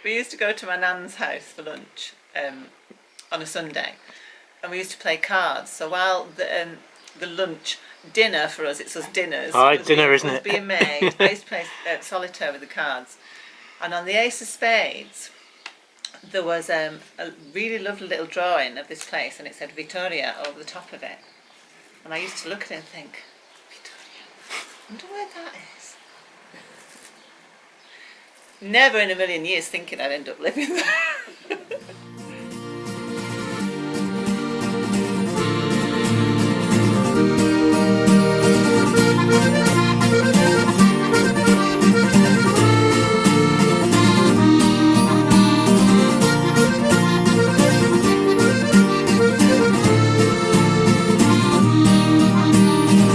we used to go to my nan's house for lunch on a Sunday, and we used to play cards. So while the lunch dinner for us, it's us dinners. Dinner, isn't it? Being made. I used to play solitaire with the cards, and on the ace of spades, there was a really lovely little drawing of this place, and it said Vitoria over the top of it. And I used to look at it and think, Vitoria, I wonder where that is. Never in a million years thinking I'd end up living there.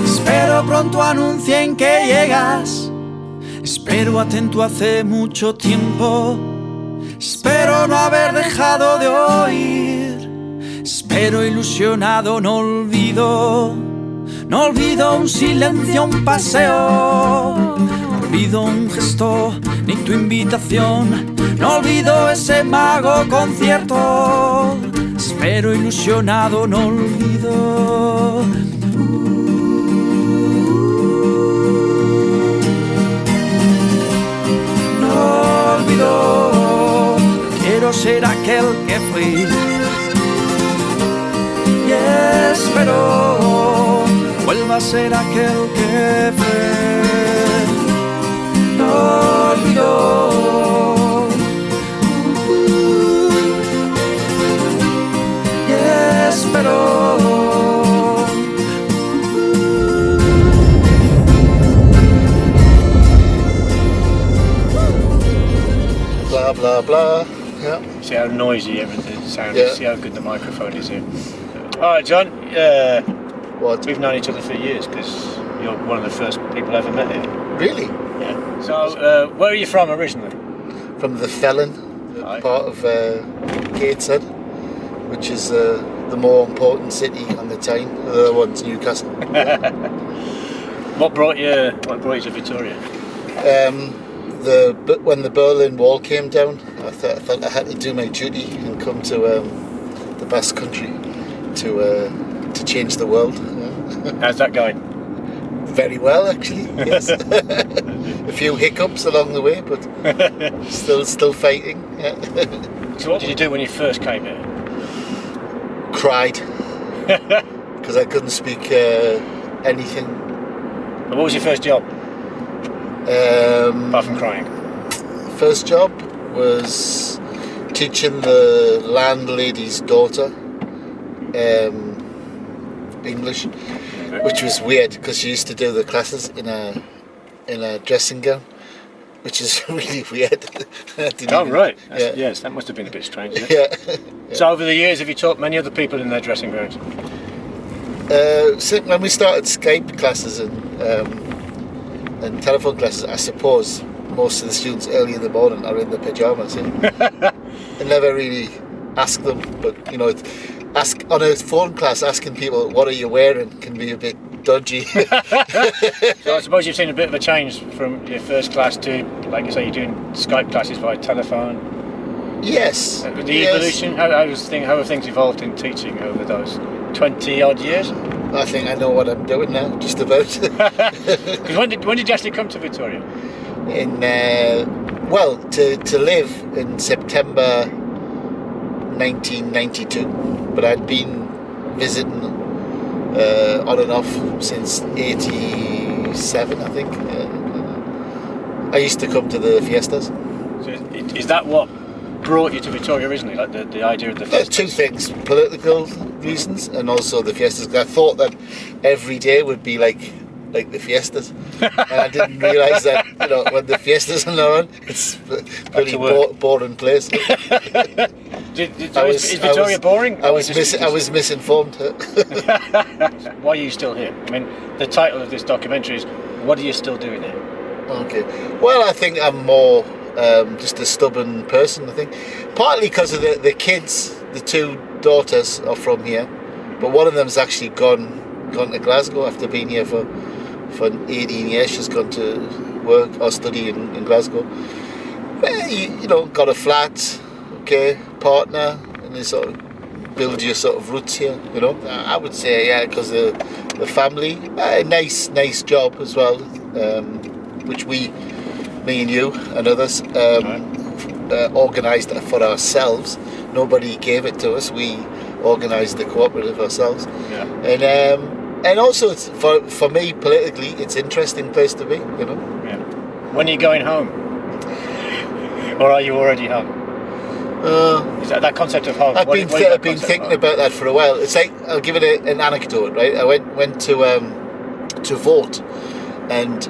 Espero pronto anuncien que llegas. Espero atento hace mucho tiempo. Espero no haber dejado de oír. Espero ilusionado, no olvido. No olvido un silencio, un paseo. No olvido un gesto, ni tu invitación. No olvido ese mago concierto. Espero ilusionado, no olvido. Quiero ser aquel que fui y espero vuelva a ser aquel que fue. No olvido y espero. Blah blah blah. Yeah. See how noisy everything sounds. Yeah. See how good the microphone is here. All right, John. What? We've known each other for years because you're one of the first people I ever met here. Really? Yeah. So, where are you from originally? From the Felon, Right. part of Gateshead, which is the more important city on the Tyne. The other one's Newcastle. What brought you to Vitoria? When the Berlin Wall came down, I felt I had to do my duty and come to the Basque Country to change the world. How's that going? Very well, actually. Yes. A few hiccups along the way, but still fighting. Yeah. So what did you do when you first came here? Cried because I couldn't speak anything. And what was your first job? Apart from crying. First job was teaching the landlady's daughter English, which was weird because she used to do the classes in a dressing gown, which is really weird. Right. Yeah. Yes, that must have been a bit strange. Yeah. So over the years, have you taught many other people in their dressing gowns? So when we started Skype classes and telephone classes, I suppose most of the students early in the morning are in their pyjamas. Yeah? I never really ask them, but ask on a phone class, asking people what are you wearing can be a bit dodgy. So I suppose you've seen a bit of a change from your first class to, like you say, you're doing Skype classes via telephone. Yes. The evolution. How have things evolved in teaching over those 20 odd years? I think I know what I'm doing now, just about. Because when did you actually come to Vitoria? To live in September 1992, but I'd been visiting on and off since 87, I think. I used to come to the fiestas. So is that what brought you to Vitoria originally, like the idea of the fiestas? Two things: political reasons and also the fiestas. I thought that every day would be like the fiestas, and I didn't realise that when the fiestas are on, it's a pretty boring place. Is Vitoria boring? I was misinformed. Why are you still here? I mean, the title of this documentary is "What Are You Still Doing Here?" Okay. Well, I think I'm more just a stubborn person. I think partly because of the kids. The two daughters are from here, but one of them's actually gone to Glasgow after being here for 18 years. She's gone to work or study in Glasgow. you know, got a flat, okay, partner, and you sort of build your sort of roots here, you know. I would say, yeah, because the family, nice job as well, which me and you and others organised for ourselves. Nobody gave it to us. We organised the cooperative ourselves. Yeah. And also, it's, for me politically, it's an interesting place to be, you know. Yeah. When are you going home? Or are you already home? Is that concept of home? I've been thinking about that for a while. It's like, I'll give it an anecdote, right? I went to vote, and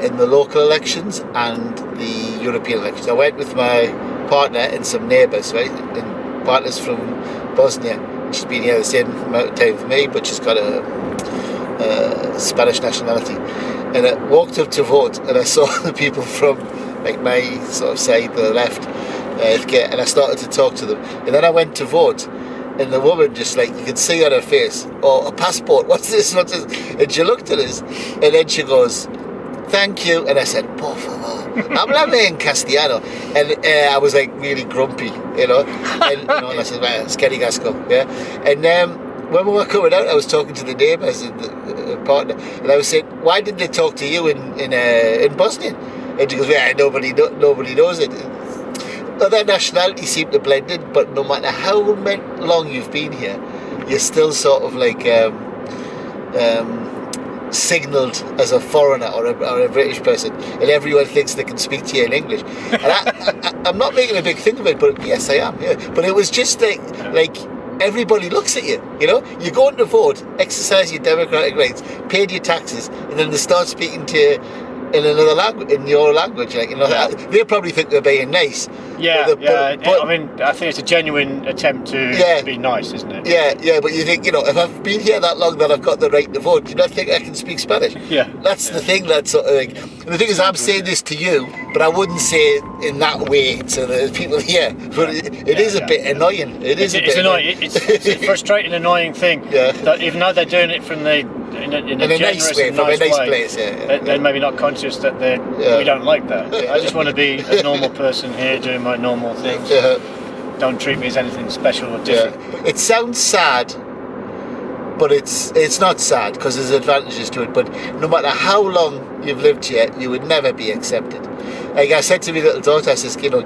in the local elections and the European elections. I went with my partner and some neighbours, right? And partners from Bosnia. She's been here the same amount of time with me, but she's got a Spanish nationality. And I walked up to vote, and I saw the people from like my sort of side, the left, and I started to talk to them. And then I went to vote, and the woman just like, you could see on her face, oh, a passport, what's this? And she looked at us, and then she goes, thank you. And I said, por favor, háblame en castellano. And I was like really grumpy, you know. And I said, well, Skeri Gasco, yeah. And when we were coming out, I was talking to the neighbours and the partner, and I was saying, why didn't they talk to you in Bosnian? And she goes, yeah, nobody knows it. Other nationalities seem to blend in, but no matter how long you've been here, you're still sort of like signalled as a foreigner or a British person, and everyone thinks they can speak to you in English. And I'm not making a big thing of it, but yes, I am. Yeah. But it was just like everybody looks at you. You know, you go in to vote, exercise your democratic rights, paid your taxes, and then they start speaking to you in another language, in your language, like, you know, they probably think they're being nice. Yeah, but I mean, I think it's a genuine attempt to be nice, isn't it? Yeah, but you think, you know, if I've been here that long, that I've got the right to vote, do you not think I can speak Spanish? Yeah. That's the thing, that's sort of like, and the thing is, I'm saying this to you, but I wouldn't say it in that way to the people here. But it is a bit annoying. It's annoying. It's a frustrating, annoying thing. Yeah. That even though they're doing it from in a nice way, from a nice place, they're maybe not conscious that we don't like that. I just want to be a normal person here doing my normal things. Don't treat me as anything special or different. It sounds sad, but it's not sad, because there's advantages to it. But no matter how long you've lived here, you would never be accepted. Like I said to my little daughter, I says, you know,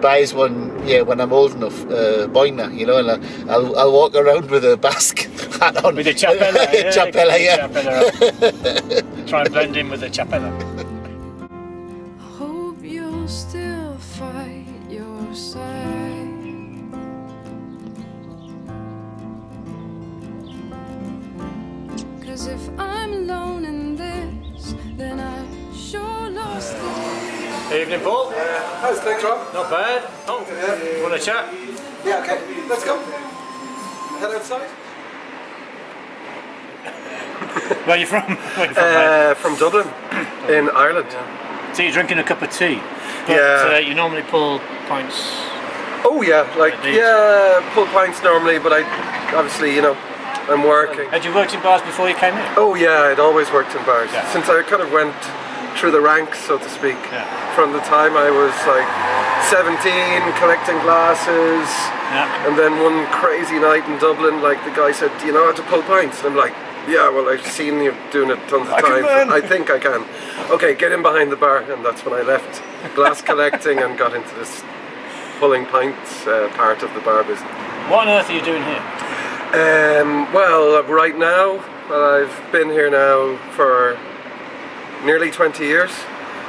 buy us one, when I'm old enough, boina, you know, and I'll walk around with a Basque hat on. With a chapela, chapela, yeah. Try and blend in with the chapela. I hope you'll still fight your side. Cause if I'm alone in this, then I sure lost it. Evening, Paul. How's things, Rob? Not bad. Oh, you want to chat? Yeah, okay, let's go. Head outside. Where are you from? From Dublin, in Ireland. So you're drinking a cup of tea? But, you normally pull pints? Oh yeah, pull pints normally, but I obviously, you know, I'm working. Had you worked in bars before you came in? Oh yeah, I'd always worked in bars. Yeah. Since I kind of went through the ranks, so to speak. Yeah. From the time I was like 17, collecting glasses, and then one crazy night in Dublin, like the guy said, do you know how to pull pints? And I'm like, yeah, well, I've seen you doing it tons of times. I think I can. Okay, get in behind the bar, and that's when I left glass collecting and got into this pulling pints part of the bar business. What on earth are you doing here? Well, right now, I've been here now for nearly 20 years.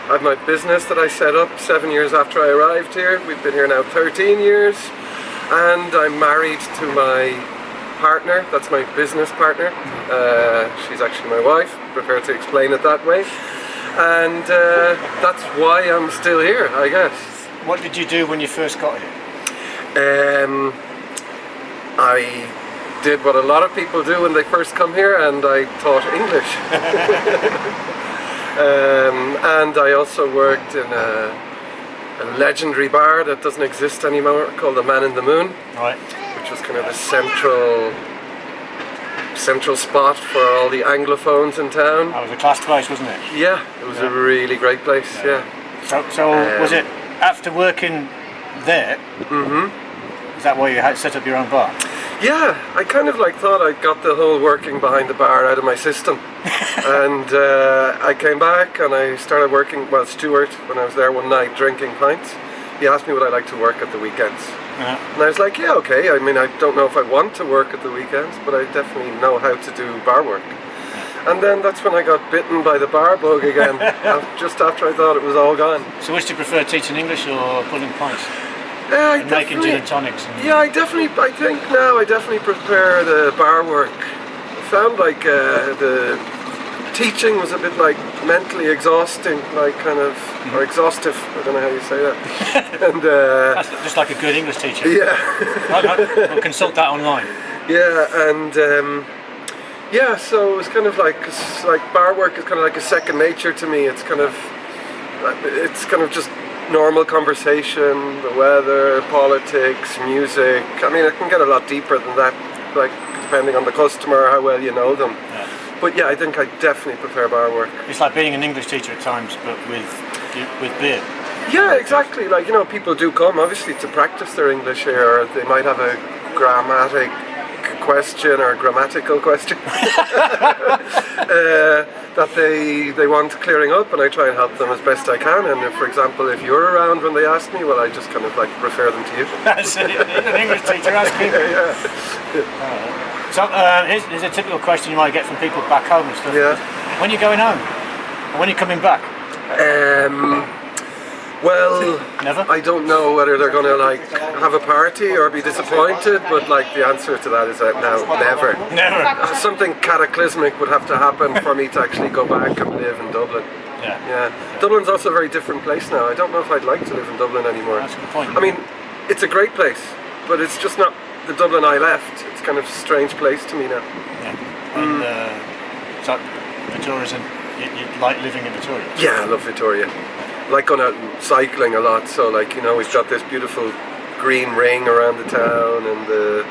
I have my business that I set up 7 years after I arrived here. We've been here now 13 years, and I'm married to my partner. That's my business partner. She's actually my wife. I prefer to explain it that way. And that's why I'm still here, I guess. What did you do when you first got here? I did what a lot of people do when they first come here, and I taught English. And I also worked in a legendary bar that doesn't exist anymore, called the Man in the Moon. Right. Which was kind of the central spot for all the Anglophones in town. That was a class place, wasn't it? Yeah, it was a really great place, yeah. So was it after working there? Is that why you had set up your own bar? Yeah, I kind of like thought I got the whole working behind the bar out of my system. And I came back and I started working, well, Stuart, when I was there one night drinking pints, he asked me would I like to work at the weekends. And I was like, yeah, okay. I mean, I don't know if I want to work at the weekends, but I definitely know how to do bar work. And then that's when I got bitten by the bar bug again, just after I thought it was all gone. So which do you prefer, teaching English or pulling pints? And making gin and tonics? Yeah, I think now I definitely prefer the bar work. I found like the teaching was a bit like mentally exhausting, like kind of, or exhaustive, I don't know how you say that. And that's just like a good English teacher. Yeah. We'll consult that online. Yeah, and yeah, so it was kind of like bar work is kind of like a second nature to me. It's kind of just normal conversation, the weather, politics, music. I mean, it can get a lot deeper than that, like depending on the customer, how well you know them. Yeah. But yeah, I think I definitely prefer bar work. It's like being an English teacher at times, but with beer. Yeah, exactly. Like, you know, people do come obviously to practice their English here. Or they might have a grammatic question or grammatical question that they want clearing up, and I try and help them as best I can. And if, for example, if you're around when they ask me, well, I just kind of like refer them to you. That's it. An English teacher asking. Yeah. So here's a typical question you might get from people back home and stuff. Yeah. When you're going home, or when you're coming back? Well, never. I don't know whether they're going to like have a party or be disappointed, but like the answer to that is that now, never. Never. Something cataclysmic would have to happen for me to actually go back and live in Dublin. Yeah. Dublin's also a very different place now. I don't know if I'd like to live in Dublin anymore. That's a good point. I mean, it's a great place, but it's just not the Dublin I left. It's kind of a strange place to me now. Yeah. And so Vitoria's you like living in Vitoria? Yeah, I love Vitoria. I like going out and cycling a lot, so like, you know, we've got this beautiful green ring around the town and the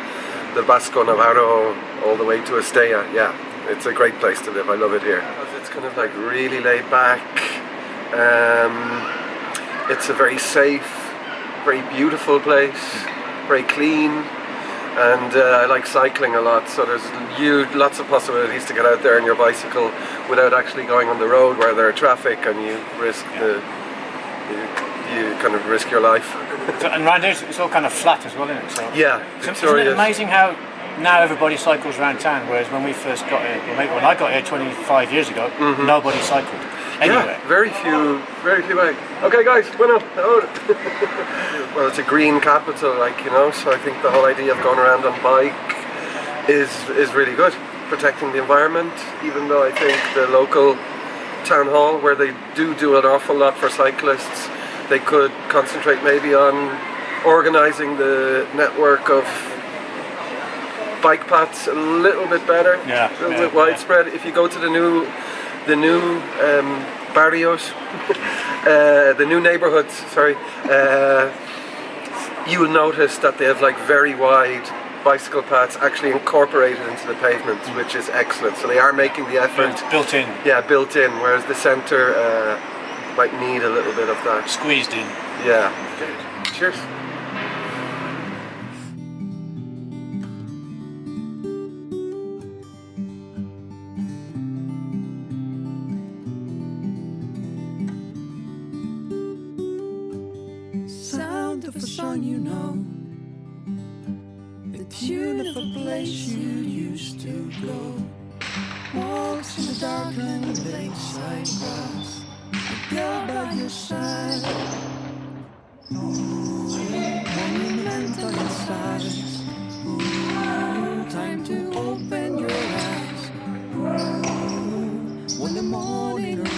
Basque Navarro all the way to Estella. Yeah, it's a great place to live. I love it here. It's kind of like really laid back. It's a very safe, very beautiful place, very clean, and I like cycling a lot, so there's lots of possibilities to get out there on your bicycle without actually going on the road where there are traffic and you risk you kind of risk your life. So, and around here it's all kind of flat as well, isn't it? So, yeah. So isn't it amazing how now everybody cycles around town, whereas when we first got here, well, maybe when I got here 25 years ago, nobody cycled anywhere. Yeah, very few. Okay guys, bueno. Well, it's a green capital, like, you know, so I think the whole idea of going around on bike is really good, protecting the environment, even though I think the local town hall, where they do an awful lot for cyclists, they could concentrate maybe on organising the network of bike paths a little bit better, a little bit widespread. If you go to the new barrios, the new neighbourhoods, you will notice that they have like very wide bicycle paths actually incorporated into the pavements, which is excellent. So they are making the effort. Built in. Yeah, built in, whereas the centre might need a little bit of that. Squeezed in. Yeah. Cheers. Sound of a song you know, the tune of a place you used to go. Walks in the darkened lakeside grass, a girl by your side. Monument on your sides. Time to open your eyes. When the morning arrives.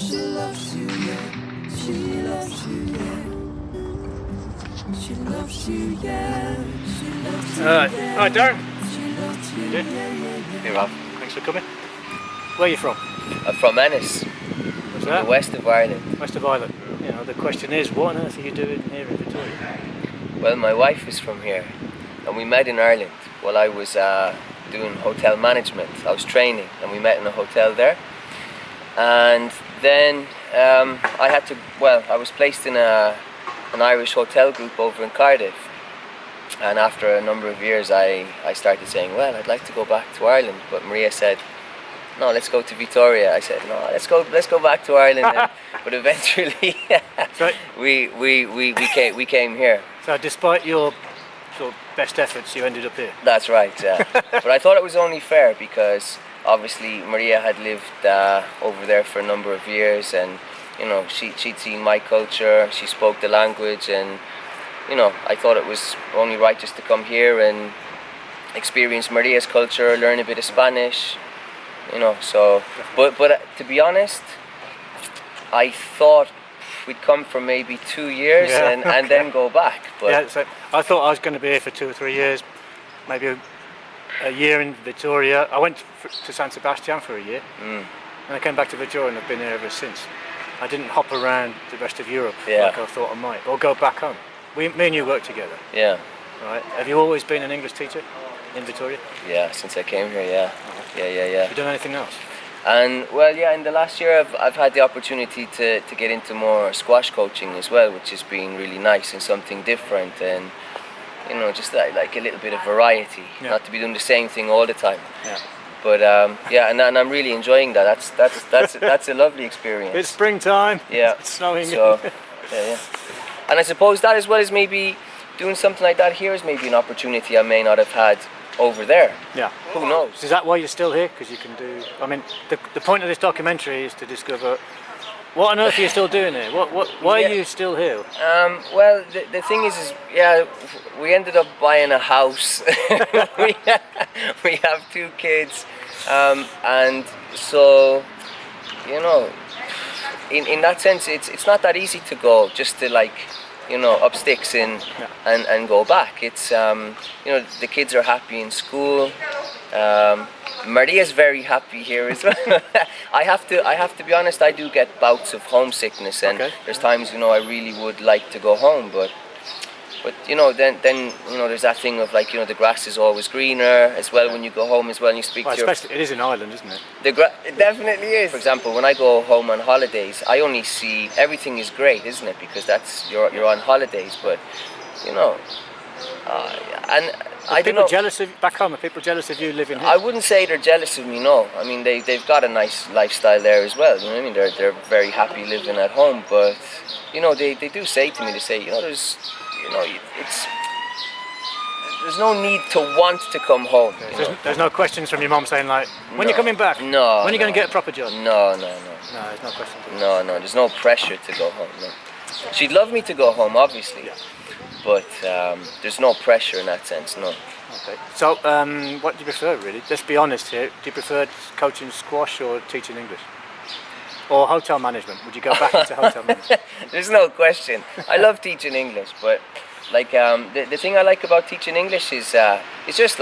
She loves you, yeah. She loves you. Alright, Darren. Hey Rob. Thanks for coming. Where are you from? I'm from Ennis, What's the that? west of Ireland. West of Ireland. You know, the question is, what on earth are you doing here in Vitoria? Well, my wife is from here, and we met in Ireland while I was doing hotel management. I was training, and we met in a hotel there. And then I was placed in an Irish hotel group over in Cardiff. And after a number of years, I started saying, well, I'd like to go back to Ireland. But Maria said, no, let's go to Vitoria. I said, no, let's go back to Ireland. But eventually, we came here. So despite your sort of best efforts, you ended up here. That's right. But I thought it was only fair because obviously Maria had lived over there for a number of years, and she'd seen my culture. She spoke the language, and I thought it was only right just to come here and experience Maria's culture, learn a bit of Spanish. So, but to be honest, I thought we'd come for maybe 2 years and then go back. But yeah, so I thought I was going to be here for 2 or 3 years, maybe a year in Vitoria. I went to San Sebastian for a year, and I came back to Vitoria, and I've been here ever since. I didn't hop around the rest of Europe like I thought I might, or go back home. Me and you worked together. Yeah. Right. Have you always been an English teacher in Vitoria? Yeah, since I came here, yeah. Have you done anything else? And in the last year I've had the opportunity to get into more squash coaching as well, which has been really nice and something different, and just like a little bit of variety, not to be doing the same thing all the time. Yeah. But and I'm really enjoying that. That's a lovely experience. It's springtime. Yeah. It's snowing. So, yeah. And I suppose that, as well as maybe doing something like that here, is maybe an opportunity I may not have had over there. Yeah. Who knows? Is that why you're still here? Because you can do. I mean, the point of this documentary is to discover what on earth are you still doing here. Why are you still here? Well, the thing is we ended up buying a house. we have 2 kids, and so in that sense, it's not that easy to go just to up sticks and go back. It's the kids are happy in school. Maria's very happy here as well. I have to be honest, I do get bouts of homesickness, and there's times I really would like to go home, but then there's that thing of the grass is always greener as well when you go home as well, and you speak to especially it is in Ireland, isn't it? It definitely is. For example, when I go home on holidays, I only see everything is great, isn't it? Because that's you're on holidays, but and I don't know. People jealous of back home? Are people jealous of you living here? I wouldn't say they're jealous of me. No, I mean they've got a nice lifestyle there as well. You know what I mean? They're very happy living at home, but they do say to me, they say there's no need to want to come home. There's no questions from your mum saying when you're coming back? No. When are you going to get a proper job? No. No, there's no question. No, there's no pressure to go home. No. She'd love me to go home, obviously, but there's no pressure in that sense. No. Okay. So, what do you prefer, really? Let's be honest here. Do you prefer coaching squash or teaching English? Or hotel management? Would you go back into hotel management? There's no question. I love teaching English, but the thing I like about teaching English is it's just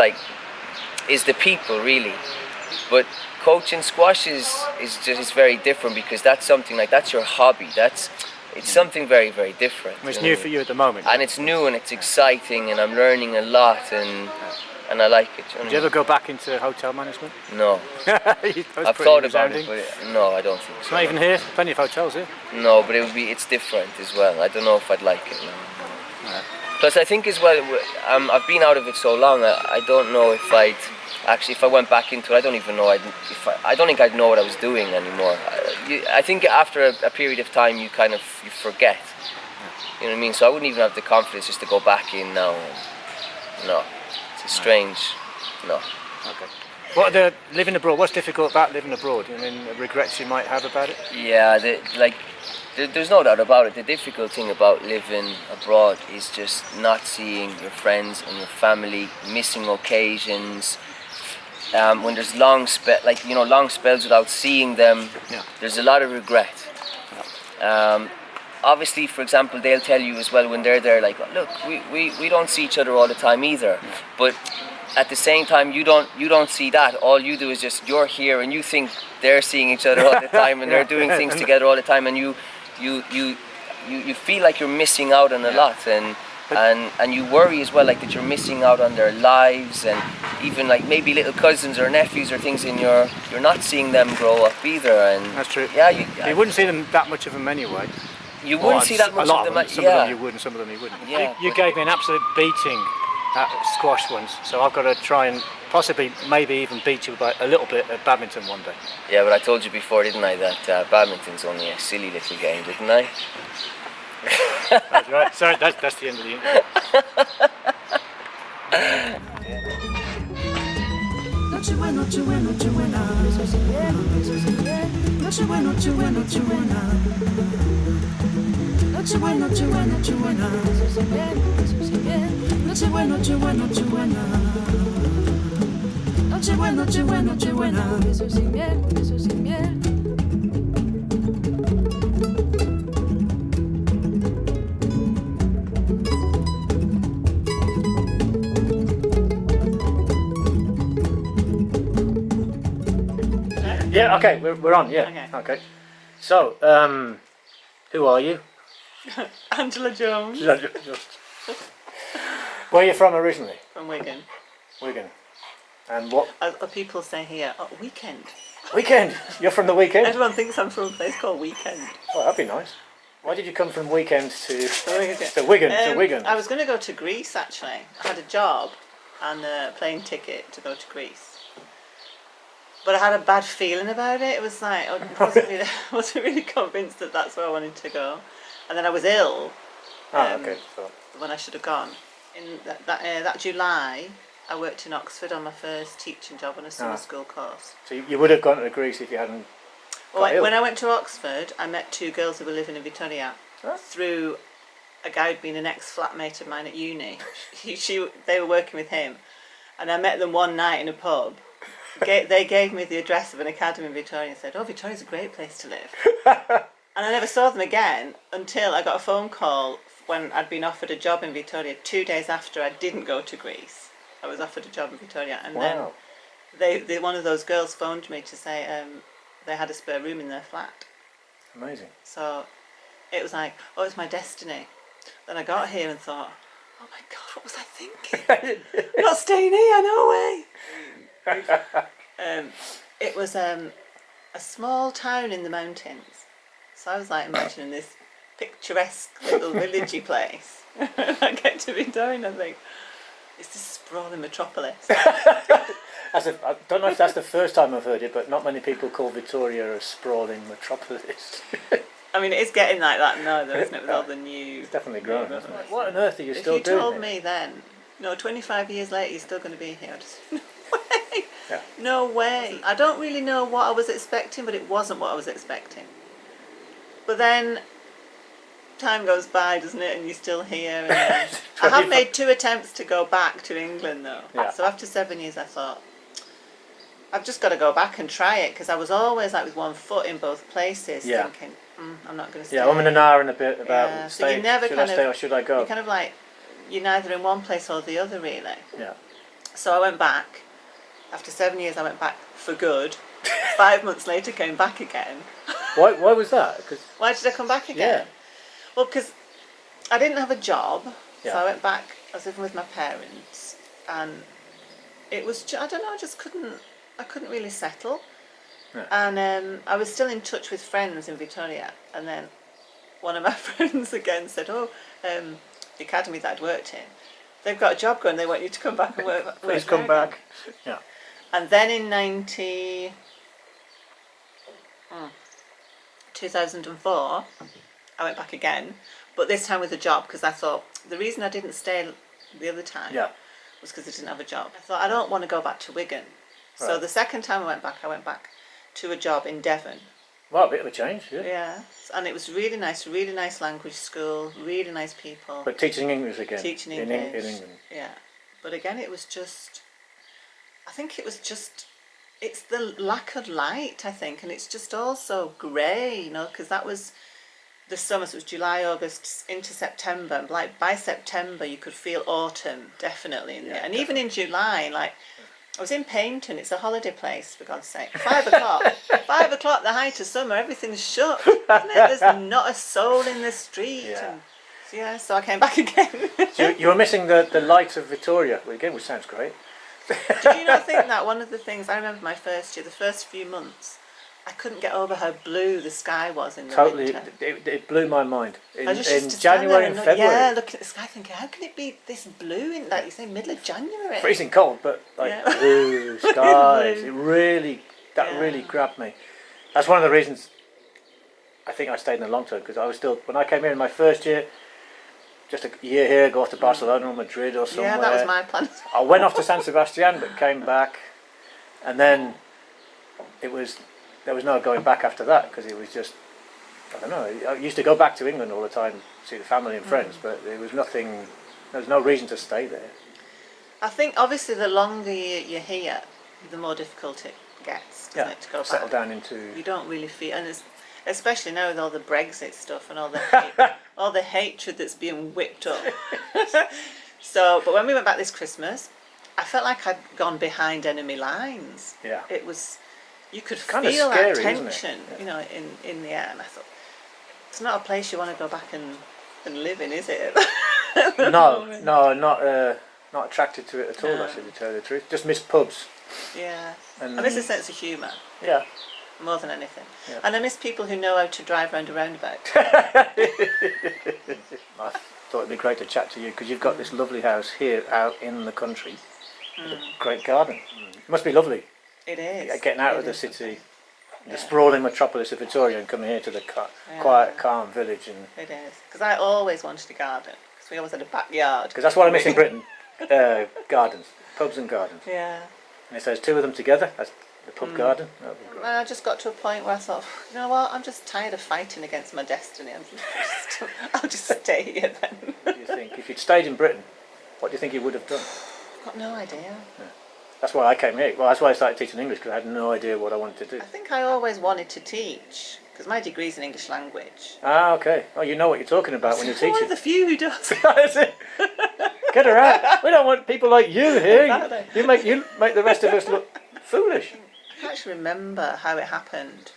is the people, really. But coaching squash is very different, because that's something that's your hobby. It's something very, very different. It's new for you at the moment. And it's new and it's exciting, and I'm learning a lot, and I like it. Would you ever go back into hotel management? No. I've thought about it, but no, I don't think so. It's not even here. Plenty of hotels here. No, but it's different as well. I don't know if I'd like it. No. Right. Plus, I think as well, I've been out of it so long. I don't know if if I went back into it, I don't even know. I don't think I'd know what I was doing anymore. I think after a period of time, you forget. You know what I mean? So I wouldn't even have the confidence just to go back in now. No, it's strange. No. Okay. Living abroad? What's difficult about living abroad? I mean, regrets you might have about it? Yeah, there's no doubt about it. The difficult thing about living abroad is just not seeing your friends and your family, missing occasions. When there's long spells without seeing them, there's a lot of regret. Obviously, for example, they'll tell you as well when they're there, look, we don't see each other all the time either. But at the same time, you don't see that. All you do is you're here, and you think they're seeing each other all the time, and they're doing things together all the time, and you feel like you're missing out on a lot. And and you worry as well, like that you're missing out on their lives, and even like maybe little cousins or nephews or things, and you're not seeing them grow up either. And that's true. Yeah, you wouldn't see them that much of them anyway. You wouldn't see that much of them. Some of them you would, and some of them you wouldn't. Yeah, you gave me an absolute beating at squash once, so I've got to try and possibly, maybe even beat you by a little bit at badminton one day. Yeah, but I told you before, didn't I, that badminton's only a silly little game, didn't I? That's right. Sorry, that's the end of the interview. Nochebuena, Nochebuena, Nochebuena. Nochebuena, Nochebuena, Nochebuena. Nochebuena, Nochebuena, Nochebuena. Nochebuena, Nochebuena, Nochebuena. Nochebuena, Nochebuena, Nochebuena. Besos sin miel, besos sin miel. Yeah, okay, we're on, yeah. Okay. So, who are you? Angela Jones. Where are you from originally? From Wigan. Wigan. And what? People say here, oh, weekend. Weekend? You're from the weekend? Everyone thinks I'm from a place called Weekend. Oh, that'd be nice. Why did you come from weekend to Wigan? I was going to go to Greece, actually. I had a job and a plane ticket to go to Greece. But I had a bad feeling about it. It was like, I wasn't really convinced that that's where I wanted to go. And then I was ill when I should have gone. In that July, I worked in Oxford on my first teaching job on a summer school course. So you would have gone to Greece if you hadn't got ill. When I went to Oxford, I met two girls who were living in Vitoria through a guy who'd been an ex-flatmate of mine at uni. They were working with him. And I met them one night in a pub. They gave me the address of an academy in Vitoria and said, oh, Vitoria's a great place to live. And I never saw them again until I got a phone call when I'd been offered a job in Vitoria 2 days after I didn't go to Greece. I was offered a job in Vitoria, and then one of those girls phoned me to say they had a spare room in their flat. Amazing. So it was like, oh, it's my destiny. Then I got here and thought, oh my God, what was I thinking? I'm not staying here, no way. It was a small town in the mountains, so I was like imagining this picturesque little villagey place. I get to be doing, I think, it's this sprawling metropolis. I don't know if that's the first time I've heard it, but not many people call Vitoria a sprawling metropolis. I mean, it's getting like that now, though, isn't it? With all the new. It's definitely growing. What on earth are you still doing? If you told me then, 25 years later, you're still going to be here, I'd just no way. Yeah. No way. I don't really know what I was expecting, but it wasn't what I was expecting. But then time goes by, doesn't it? And you're still here. And I have made 2 attempts to go back to England, though. Yeah. So after 7 years, I thought, I've just got to go back and try it, because I was always like with one foot in both places, thinking, I'm not going to stay. Yeah, I'm in an hour and a bit about so you never should I stay or should I go? You're kind of like, you're neither in one place or the other, really. Yeah. So I went back. After 7 years, I went back for good. 5 months later, came back again. Why was that? Why did I come back again? Yeah. Well, because I didn't have a job, so Yeah. I went back. I was living with my parents, and it was I don't know. I couldn't really settle, and I was still in touch with friends in Vitoria. And then one of my friends again said, "Oh, the academy that I'd worked in, they've got a job going. They want you to come back and work." Please come back. Yeah. And then in 2004, I went back again, but this time with a job, because I thought the reason I didn't stay the other time was because I didn't have a job. I thought I don't want to go back to Wigan. Right. So the second time I went back to a job in Devon. Well, a bit of a change, yeah. Yeah, and it was really nice language school, really nice people. But teaching English again. Teaching English. In England. Yeah, but again it was just, it's the lack of light, I think, and it's just all so grey, because that was the summer, so it was July, August into September, and like by September you could feel autumn definitely in there, and even in July, like I was in Paignton, it's a holiday place for God's sake. 5 o'clock, 5 o'clock, the height of summer, everything's shut, isn't it? There's not a soul in the street. Yeah. And Yeah, so I came back again. So you were missing the light of Vitoria, which sounds great. Did you not think that one of the things, I remember my first year, the first few months, I couldn't get over how blue the sky was in the winter. It blew my mind. In January January and February. Yeah, looking at the sky thinking, how can it be this blue in, like you say, middle of January? Freezing cold, but blue skies. It really grabbed me. That's one of the reasons I think I stayed in the long term, because I was still, when I came here in my first year, just a year here, go off to Barcelona or Madrid or somewhere. Yeah, that was my plan. I went off to San Sebastian, but came back, and then there was no going back after that, because it was just, I don't know, I used to go back to England all the time, see the family and friends, but there was no reason to stay there. I think obviously the longer you're here, the more difficult it gets, doesn't it, to go settle back. Down into... You don't really feel, and especially now with all the Brexit stuff and all the all the hatred that's being whipped up. But when we went back this Christmas, I felt like I'd gone behind enemy lines. Yeah. It was, you could kind feel of scary, that tension, isn't it? in the air. And I thought, it's not a place you want to go back and live in, is it? No, not attracted to it at all, actually, to tell you the truth. Just miss pubs. Yeah. I miss a sense of humour. Yeah. More than anything. Yeah. And I miss people who know how to drive round a roundabout. I thought it'd be great to chat to you, because you've got this lovely house here out in the country with a great garden. It must be lovely. It is. Getting out of the city, the sprawling metropolis of Vitoria, and coming here to the quiet, calm village. And it is. Because I always wanted a garden, because we always had a backyard. Because that's what I miss in Britain, gardens, pubs and gardens. Yeah. And if there's two of them together, that's the pub garden, that would be great. I just got to a point where I thought, you know what, I'm just tired of fighting against my destiny. I'll just stay here then. What do you think? If you'd stayed in Britain, what do you think you would have done? I've got no idea. Yeah. That's why I came here. Well, that's why I started teaching English, because I had no idea what I wanted to do. I think I always wanted to teach, because my degree's in English language. Ah, okay. Oh, you know what you're talking about when you're teaching. I'm one of the few who does. That's it. Get her out. We don't want people like you here. Exactly. You make the rest of us look foolish. I can't actually remember how it happened.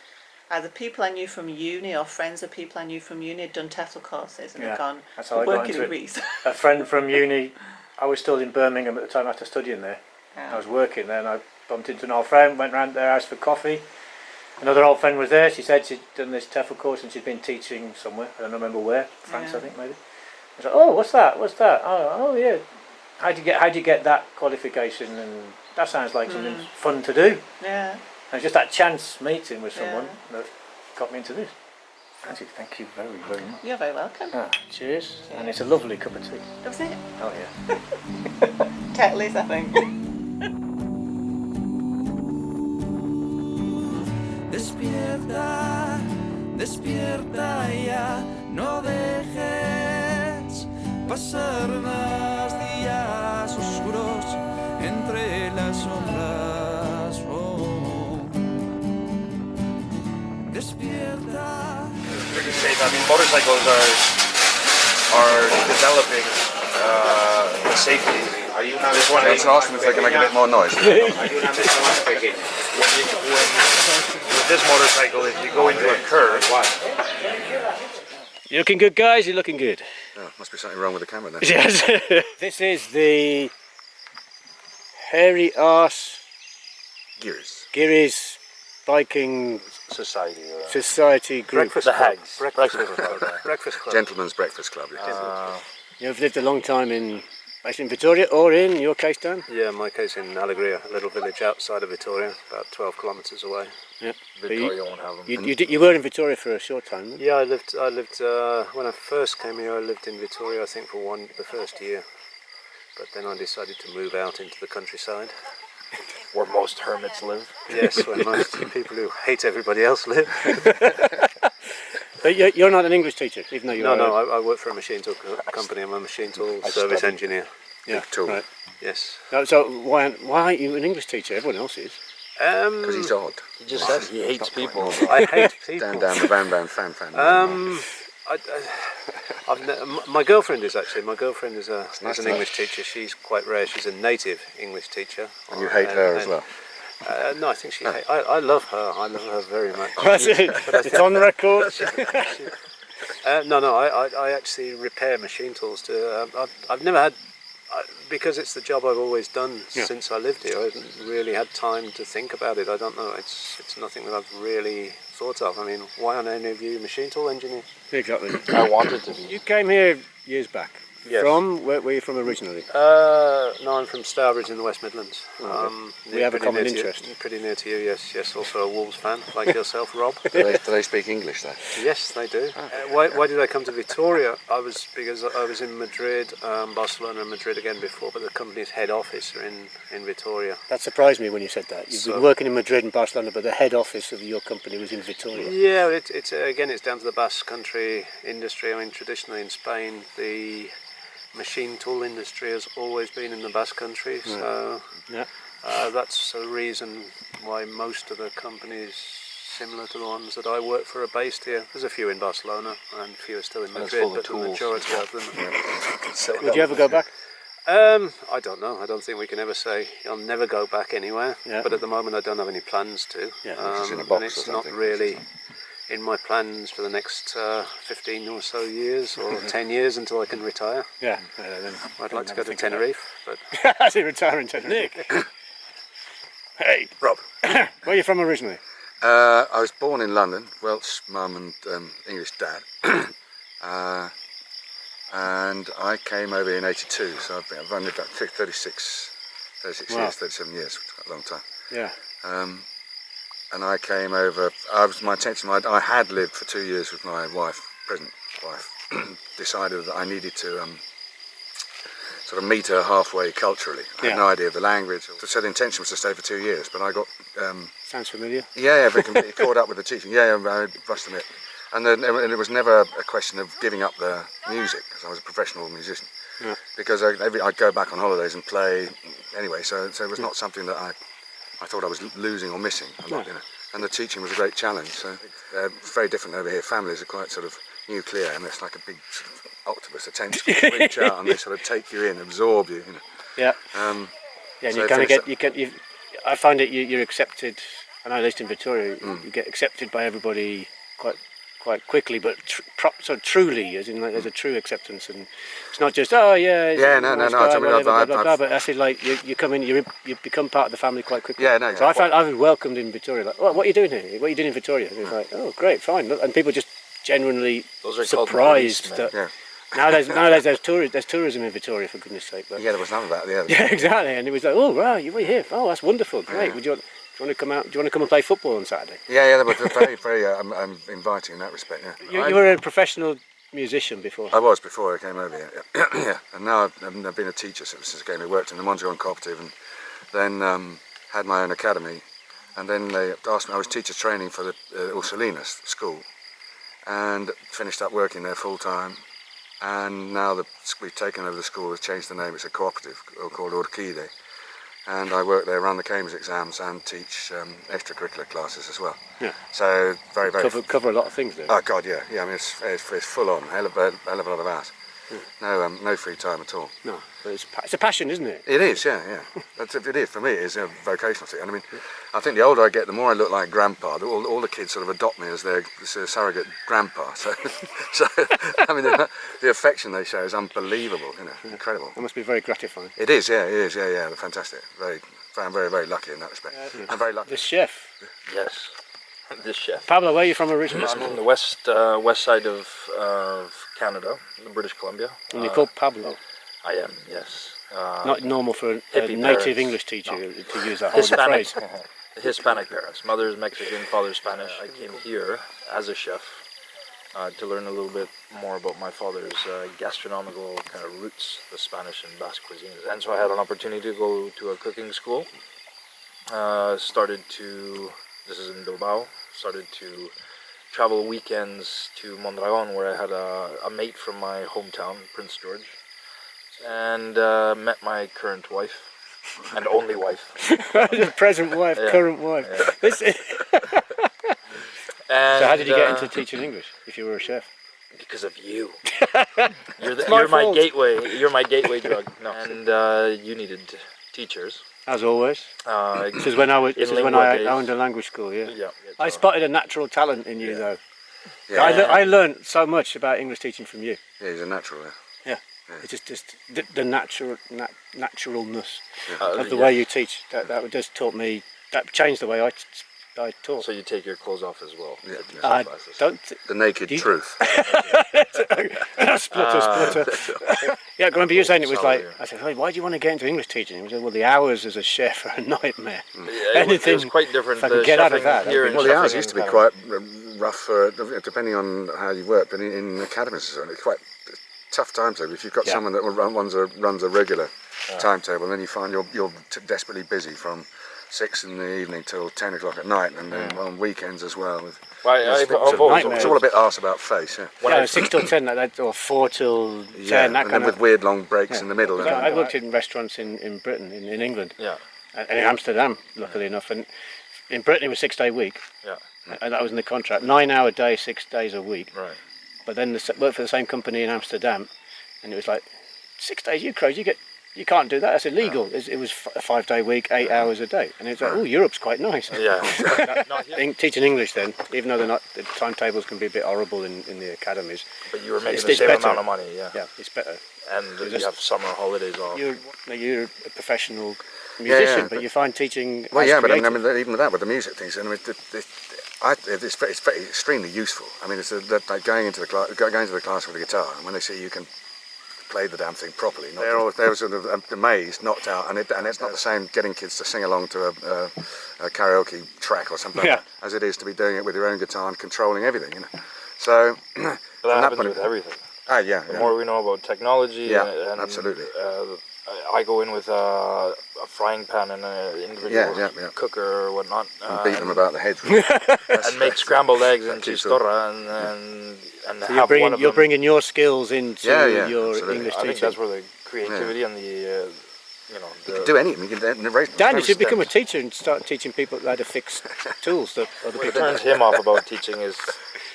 Either people I knew from uni or friends of people I knew from uni had done TEFL courses and had gone working in Greece. A friend from uni, I was still in Birmingham at the time after studying there. Yeah. I was working there, and I bumped into an old friend, went round their house for coffee. Another old friend was there. She said she'd done this TEFL course and she'd been teaching somewhere. I don't remember where, France I think maybe. I was like, oh, what's that? What's that? Oh yeah. How'd you get that qualification? And that sounds like something fun to do. Yeah. And just that chance meeting with someone that got me into this. Thank you very, very much. You're very welcome. Cheers. And it's a lovely cup of tea. Does it? Oh yeah. Kettle's, I think. Despierta, despierta ya, no dejes pasar más días oscuros entre las sombras. Oh. Despierta. Pretty safe. I mean, motorcycles are developing safety. This one is awesome if they can make a bit more noise. With this motorcycle, if you go into a curve, You're looking good, guys. You're looking good. Oh, must be something wrong with the camera then. Yes. This is the Hairy Arse Giri's Biking Society Group. the HAGS. Breakfast Club. Gentleman's Breakfast Club. Yeah. You've lived a long time based in Vitoria, or in your case, Dan? Yeah, my case in Allegria, a little village outside of Vitoria, about 12 kilometres away. Yeah. Vitoria won't have them. You were in Vitoria for a short time, didn't you? Yeah, I lived when I first came here, I lived in Vitoria, I think, for the first year. But then I decided to move out into the countryside. Where most hermits live. Yes, where most people who hate everybody else live. But you're not an English teacher, even though you're... No, I work for a machine tool company. I'm a machine tool service engineer. Yeah, tool. right. Yes. So why aren't you an English teacher? Everyone else is. Because he's odd. He just says he hates people. I hate people. Stand down the van, fan. My girlfriend is actually. My girlfriend is an English teacher. She's quite rare. She's a native English teacher. And you hate her as well? No, I think she. I love her. I love her very much. That's it. It's on record. No. I actually repair machine tools too. I've never had, because it's the job I've always done since I lived here. I haven't really had time to think about it. I don't know. It's nothing that I've really thought of. I mean, why aren't any of you machine tool engineers? Exactly. I wanted to be. You came here years back. Yes. From where were you from originally? No, I'm from Stourbridge in the West Midlands. We have a common interest. Pretty near to you, yes. Also a Wolves fan, like yourself, Rob. Do they speak English though? Yes, they do. Why did I come to Vitoria? Because I was in Madrid, Barcelona and Madrid again before, but the company's head office are in Vitoria. That surprised me when you said that. You've been working in Madrid and Barcelona, but the head office of your company was in Vitoria. Yeah, it's down to the Basque Country industry. I mean, traditionally in Spain, the machine tool industry has always been in the Basque Country, so that's the reason why most of the companies similar to the ones that I work for are based here. There's a few in Barcelona and a few are still in Madrid, but the majority of them. Would you ever go back? I don't know. I don't think we can ever say I'll never go back anywhere. Yeah. But at the moment, I don't have any plans to. It's in a box and it's or not something. really in my plans for the next 15 or so years, or 10 years until I can retire. Yeah. I'd like to go to Tenerife, but I see retiring to Nick. Hey, Rob. where are you from originally? I was born in London, Welsh mum and English dad. And I came over in '82, so I've only lived about 36 Wow. years, 37 years, a long time. Yeah. And I came over, my intention, I had lived for 2 years with my wife, present wife, decided that I needed to sort of meet her halfway culturally. I had no idea of the language, so the intention was to stay for 2 years, but I got... Sounds familiar. Yeah, but completely caught up with the teaching. Yeah, I must admit. And it was never a question of giving up the music, because I was a professional musician. Yeah. Because I'd go back on holidays and play anyway, so it was not something that I thought I was losing or missing. And the teaching was a great challenge. So it's very different over here. Families are quite sort of nuclear, and it's like a big sort of octopus. A tentacle reach out and they sort of take you in, absorb you. Yeah. So and you kind of I find that you're accepted. I know at least in Victoria, you get accepted by everybody quite quickly, but sort of truly, as in like there's a true acceptance, and it's not just no. But actually, like you come in, you become part of the family quite quickly. Yeah, no. So I was welcomed in Victoria. Like, what are you doing here? What are you doing in Victoria? And it's like, oh, great, fine. And people just genuinely surprised that. Yeah. Nowadays there's tourism in Victoria, for goodness sake. But Yeah, there was none of that. yeah, exactly. And it was like, oh wow, you're here. Oh, that's wonderful. Great. Yeah. Do you want to come out? Do you want to come and play football on Saturday? Yeah, they were very, very inviting in that respect. Yeah. You were a professional musician before. I was before I came over here. Yeah. And now I've been a teacher since I came here. Worked in the Montreal Cooperative, and then had my own academy. And then they asked me. I was teacher training for the Ursulinas school, and finished up working there full time. And now we've taken over the school. We've changed the name. It's a cooperative called Un Guiri. And I work there, run the Cambridge exams, and teach extracurricular classes as well. Yeah. So very, very cover a lot of things there. Oh God, yeah. I mean, it's full on, hell of a lot of hours. No free time at all. No, but it's a passion, isn't it? It is, yeah. It is for me. It's a vocational thing. And I mean, I think the older I get, the more I look like Grandpa. All the kids sort of adopt me as their surrogate grandpa. So I mean, the affection they show is unbelievable. Incredible. It must be very gratifying. It is, yeah. They're fantastic. I'm very, very lucky in that respect. I'm very lucky. The chef. Yes, this chef. Pablo, where are you from originally? I'm from the west side of Canada, British Columbia. And you're called Pablo. I am, yes. Not normal for a hippie native parents. English teacher to use that horrible Hispanic, phrase. Hispanic parents. Mother's Mexican, father's Spanish. I came here as a chef to learn a little bit more about my father's gastronomical kind of roots, the Spanish and Basque cuisines. And so I had an opportunity to go to a cooking school. This is in Bilbao, started to travel weekends to Mondragon, where I had a mate from my hometown, Prince George, and met my current wife, and only wife. Present wife, current wife. Yeah. So how did you get into teaching English, if you were a chef? Because of you. You're my gateway. You're my gateway drug. No. And you needed teachers. As always. This is when I owned a language school. Yeah. I spotted a natural talent in you, though. Yeah, I learned so much about English teaching from you. yeah, he's a natural. Yeah, it's just the naturalness of the yeah. way you teach. That just taught me. That changed the way I taught. So you take your clothes off as well? Yeah, to teach yeah. classes? The naked truth. Splutter. Yeah, I remember you saying it was Sorry. like, I said, hey, why do you want to get into English teaching? He said, well, the hours as a chef are a nightmare. Yeah, it was quite different. If I could get out of that. Here in Well, the hours chefing used to be and quite rough, for, depending on how you work, but in academies, it's quite tough timetable. If you've got someone that runs a regular timetable, then you find you're desperately busy from 6 in the evening till 10 o'clock at night, and then on weekends as well. It's all a bit arse about face. Yeah. 6 till 10, or 4 till 10, and then with weird long breaks in the middle. I worked in restaurants in Britain, in England, and in Amsterdam, luckily enough. And in Britain, it was 6-day week, and that was in the contract. 9-hour day, 6 days a week. Right. But then worked for the same company in Amsterdam, and it was like 6 days. You crows, you can't do that. That's illegal. It was a 5-day week, 8 hours a day, and it's like, oh, Europe's quite nice. Yeah. Teaching English then, even though the timetables can be a bit horrible in the academies. But you were making the same amount of money, yeah. Yeah, it's better. And you have summer holidays off. You're a professional musician, but you find teaching. Well, yeah, but I mean, even with that, with the music things, I mean, it's very extremely useful. I mean, it's like going to the class with a guitar, and when they see you can play the damn thing properly, they're sort of amazed, knocked out, and it's not the same getting kids to sing along to a karaoke track or something like that, as it is to be doing it with your own guitar and controlling everything, you know. So but that happens with everything. The more we know about technology, and absolutely. I go in with a frying pan and an individual cooker or whatnot, and beat them about the head, and make scrambled eggs in chistorra, and so have one of you're them. bringing your skills into your absolutely. English I teaching. think that's where the creativity and the you can do anything. You can raise. Dan, you should become a teacher and start teaching people how to fix tools that other What people. turns him off about teaching is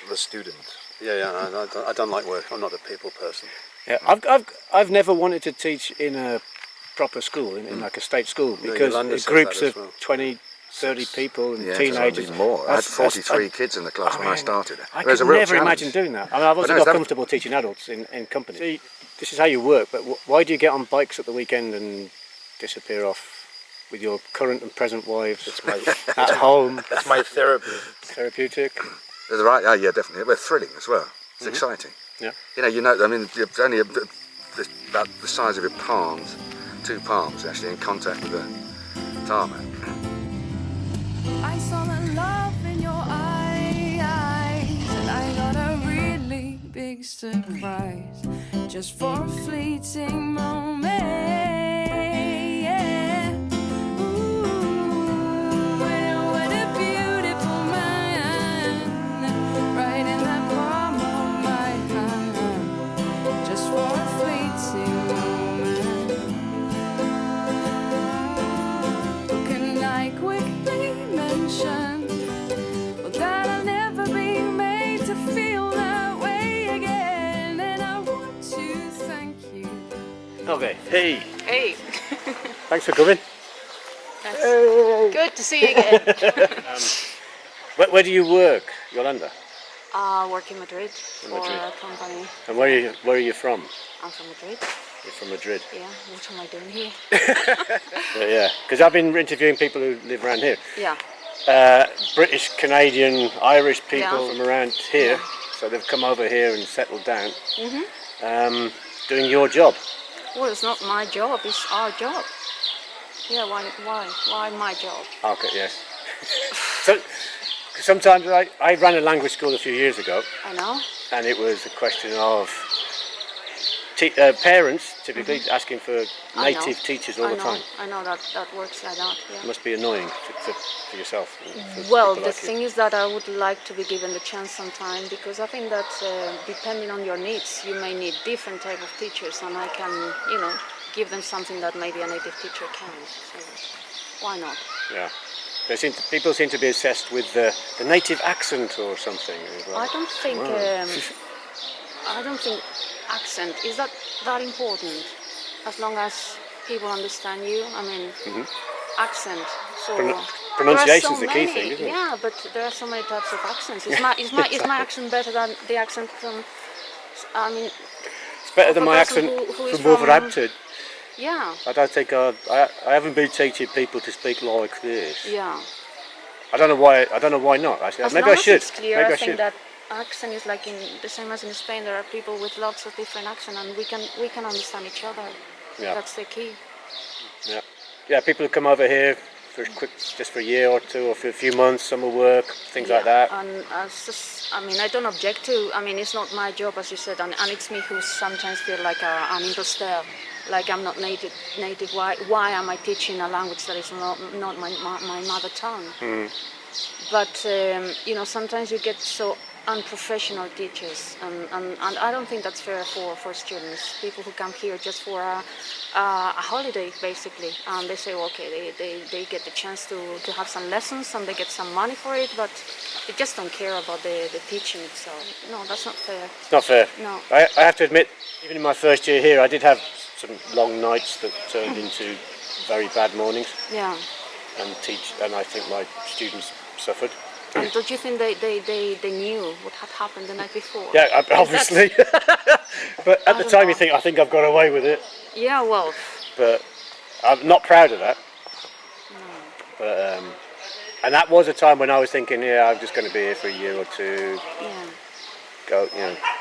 the student. I don't like work. I'm not a people person. Yeah, I've never wanted to teach in a proper school, in like a state school, because groups of 20, 30 people and teenagers. Even more. I had 43 kids in the class when I started. I could never imagine doing that. I mean, I've also got comfortable teaching adults in companies. See, this is how you work, but why do you get on bikes at the weekend and disappear off with your current and present wives at home? That's my therapy. Therapeutic. Right, yeah, definitely. But thrilling as well. It's exciting. Yeah. You know, I mean, it's only about the size of your palms, 2 palms actually, in contact with the tarmac. I saw the love in your eyes, and I got a really big surprise, just for a fleeting moment. Okay. Hey. Hey. Thanks for coming. Good to see you again. Where do you work, Yolanda? Work in Madrid for a company. And where are you from? I'm from Madrid. You're from Madrid. Yeah. What am I doing here? Yeah, because I've been interviewing people who live around here. Yeah. British, Canadian, Irish people from around here. So they've come over here and settled down. Doing your job. Well, it's not my job, it's our job. Yeah, why my job? Okay, yes. So, sometimes I ran a language school a few years ago. I know. And it was a question of parents typically asking for native teachers all the time. I know that works like that, yeah. It must be annoying for yourself. Well, the thing is that I would like to be given the chance sometime, because I think that depending on your needs, you may need different type of teachers, and I can, give them something that maybe a native teacher can't. So why not? Yeah. People seem to be obsessed with the native accent or something. I don't think accent is that important, as long as people understand you. I mean, accent. So pronunciation's the key thing, isn't it? Yeah, but there are so many types of accents. Is my accent better than the accent from? I mean, it's better than my accent from Wolverhampton. Yeah. I don't think I haven't been teaching people to speak like this. Yeah. I don't know why not. Actually, maybe I should. It's clear, I think that accent is like in the same as in Spain. There are people with lots of different accents, and we can understand each other. Yeah. That's the key. Yeah. Yeah. People who come over here for just for a year or two, or for a few months, summer work, things like that. And I don't object to. I mean, it's not my job, as you said, and it's me who sometimes feel like an imposter. Like I'm not native. Why am I teaching a language that is not my mother tongue? Mm. But sometimes you get so unprofessional teachers, and I don't think that's fair for students. People who come here just for a holiday, basically, and they say, well, okay, they get the chance to have some lessons and they get some money for it, but they just don't care about the teaching itself. No, that's not fair. It's not fair. No. I have to admit, even in my first year here, I did have some long nights that turned into very bad mornings. Yeah. And I think my students suffered. And don't you think they knew what had happened the night before? Yeah, obviously. But at the time you think, I think I've got away with it. Yeah, well. But I'm not proud of that. No. But and that was a time when I was thinking, I'm just going to be here for a year or two. Yeah. Go,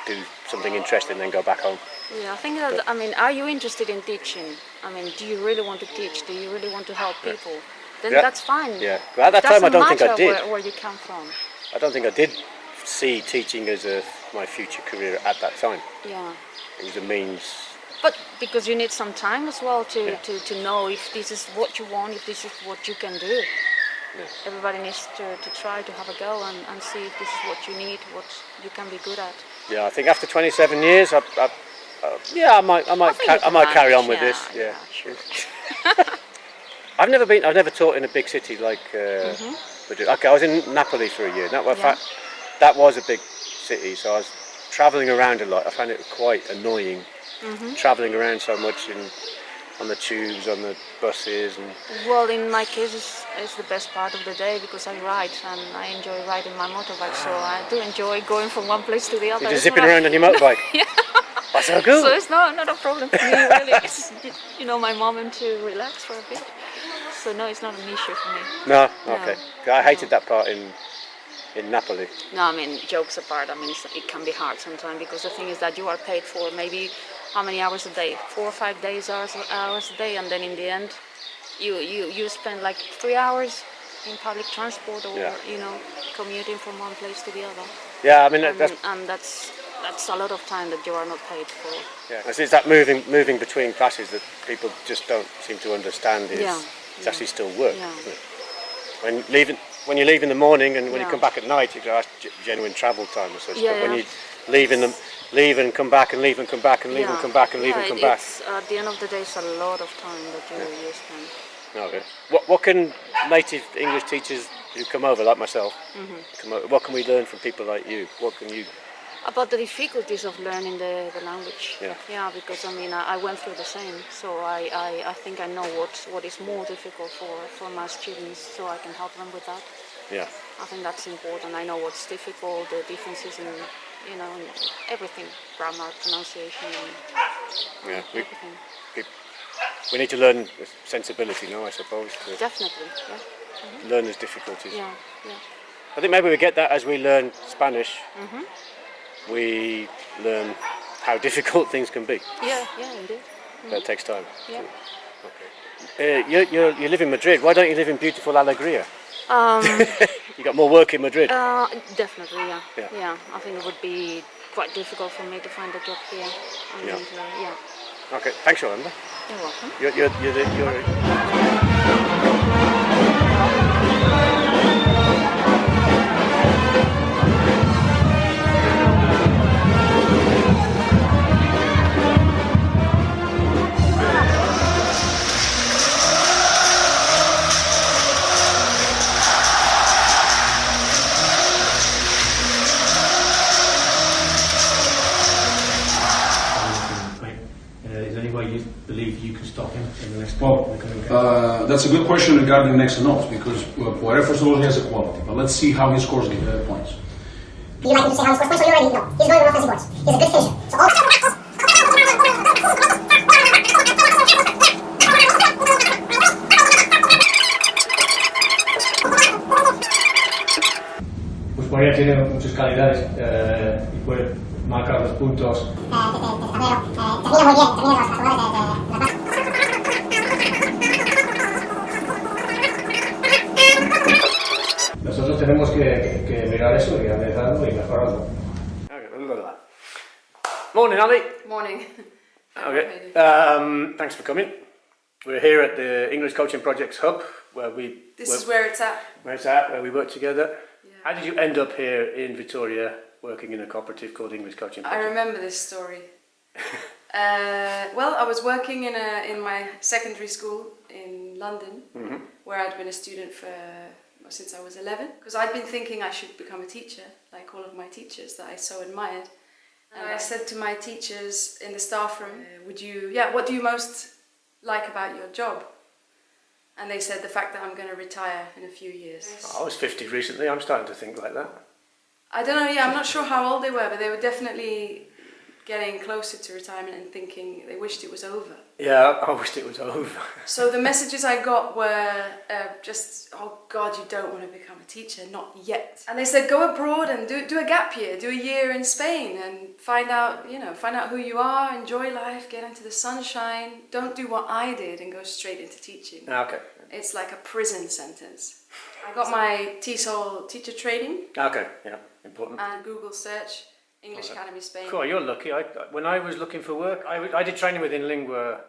do something interesting, then go back home. Yeah, I think that. I mean, are you interested in teaching? I mean, do you really want to teach? Do you really want to help people? Then that's fine. Yeah, but at that time I don't think I did. Where you come from. I don't think I did see teaching as my future career at that time. Yeah. It was a means. But because you need some time as well to know if this is what you want, if this is what you can do. Yeah. Everybody needs to try to have a go and see if this is what you need, what you can be good at. Yeah, I think after 27 years, I might carry on with this. Yeah. Sure. I've never taught in a big city like Madrid. Okay, I was in Napoli for a year. That was a big city, so I was travelling around a lot. I found it quite annoying, travelling around so much on the tubes, on the buses. Well, in my case, it's the best part of the day because I ride and I enjoy riding my motorbike. So I do enjoy going from one place to the other. You're just zipping around on your motorbike? Yeah. That's so cool. So it's not a problem for me, really. It's my moment to relax for a bit. So no, it's not an issue for me. No? Okay. I hated that part in Napoli. No, I mean, jokes apart, I mean, it can be hard sometimes because the thing is that you are paid for maybe how many hours a day? 4 or 5 hours a day, and then in the end, you spend like 3 hours in public transport or commuting from one place to the other. Yeah, I mean that's a lot of time that you are not paid for. Yeah, it's that moving between classes that people just don't seem to understand. It's actually still work. Yeah. Isn't it? When you leave in the morning and when you come back at night, you go, that's genuine travel time or such. Yeah, but when you leave and come back and leave and come back and leave and come back and leave and come back. It's, at the end of the day, it's a lot of time that you spend. Okay. What can native English teachers who come over, like myself, what can we learn from people like you? What can you? About the difficulties of learning the language. Yeah. Because I mean I went through the same, so I think I know what is more difficult for my students, so I can help them with that. Yeah. I think that's important. I know what's difficult, the differences in in everything, grammar, pronunciation, and everything. We need to learn sensibility now, I suppose. Definitely, yeah. Learners' difficulties. Yeah. I think maybe we get that as we learn Spanish. We learn how difficult things can be. Yeah, indeed. That takes time. Yeah. Okay. You live in Madrid. Why don't you live in beautiful Alegria? You got more work in Madrid. Definitely, yeah. Yeah, I think it would be quite difficult for me to find a job here. Yeah. Okay. Thanks, Yolanda. You're welcome. You're believe you can stop him in the next game? That's a good question regarding next and notes, because Poirot first of all he has a quality, but let's see how he scores points. Do you like him to say how he scores points? Well, you already know. He's going with offensive words. He's a good finisher. So all... Pues Poirot tiene muchas calidades y puede marcar los puntos. Termina muy bien, termina los jugadores de Nosotros tenemos que mirar eso y analizarlo y mejorarlo. Morning, Ali. Morning. Okay. Thanks for coming. We're here at the English Coaching Projects Hub, where This is where it's at. Where we work together. Yeah. How did you end up here in Vitoria, working in a cooperative called English Coaching Project? I remember this story. Well, I was working in my secondary school in London, where I'd been a student since I was 11, because I'd been thinking I should become a teacher, like all of my teachers that I so admired. And I said to my teachers in the staff room, what do you most like about your job? And they said the fact that I'm going to retire in a few years. I was 50 recently, I'm starting to think like that. I don't know, I'm not sure how old they were, but they were definitely getting closer to retirement and thinking they wished it was over. Yeah, I wished it was over. So the messages I got were just, oh God, you don't want to become a teacher, not yet. And they said, go abroad and do a gap year, do a year in Spain and find out who you are, enjoy life, get into the sunshine. Don't do what I did and go straight into teaching. Okay. It's like a prison sentence. I got my TESOL teacher training. Okay, yeah, important. And Google search. English Academy Spain. Cool, you're lucky. When I was looking for work, I did training with In Lingua,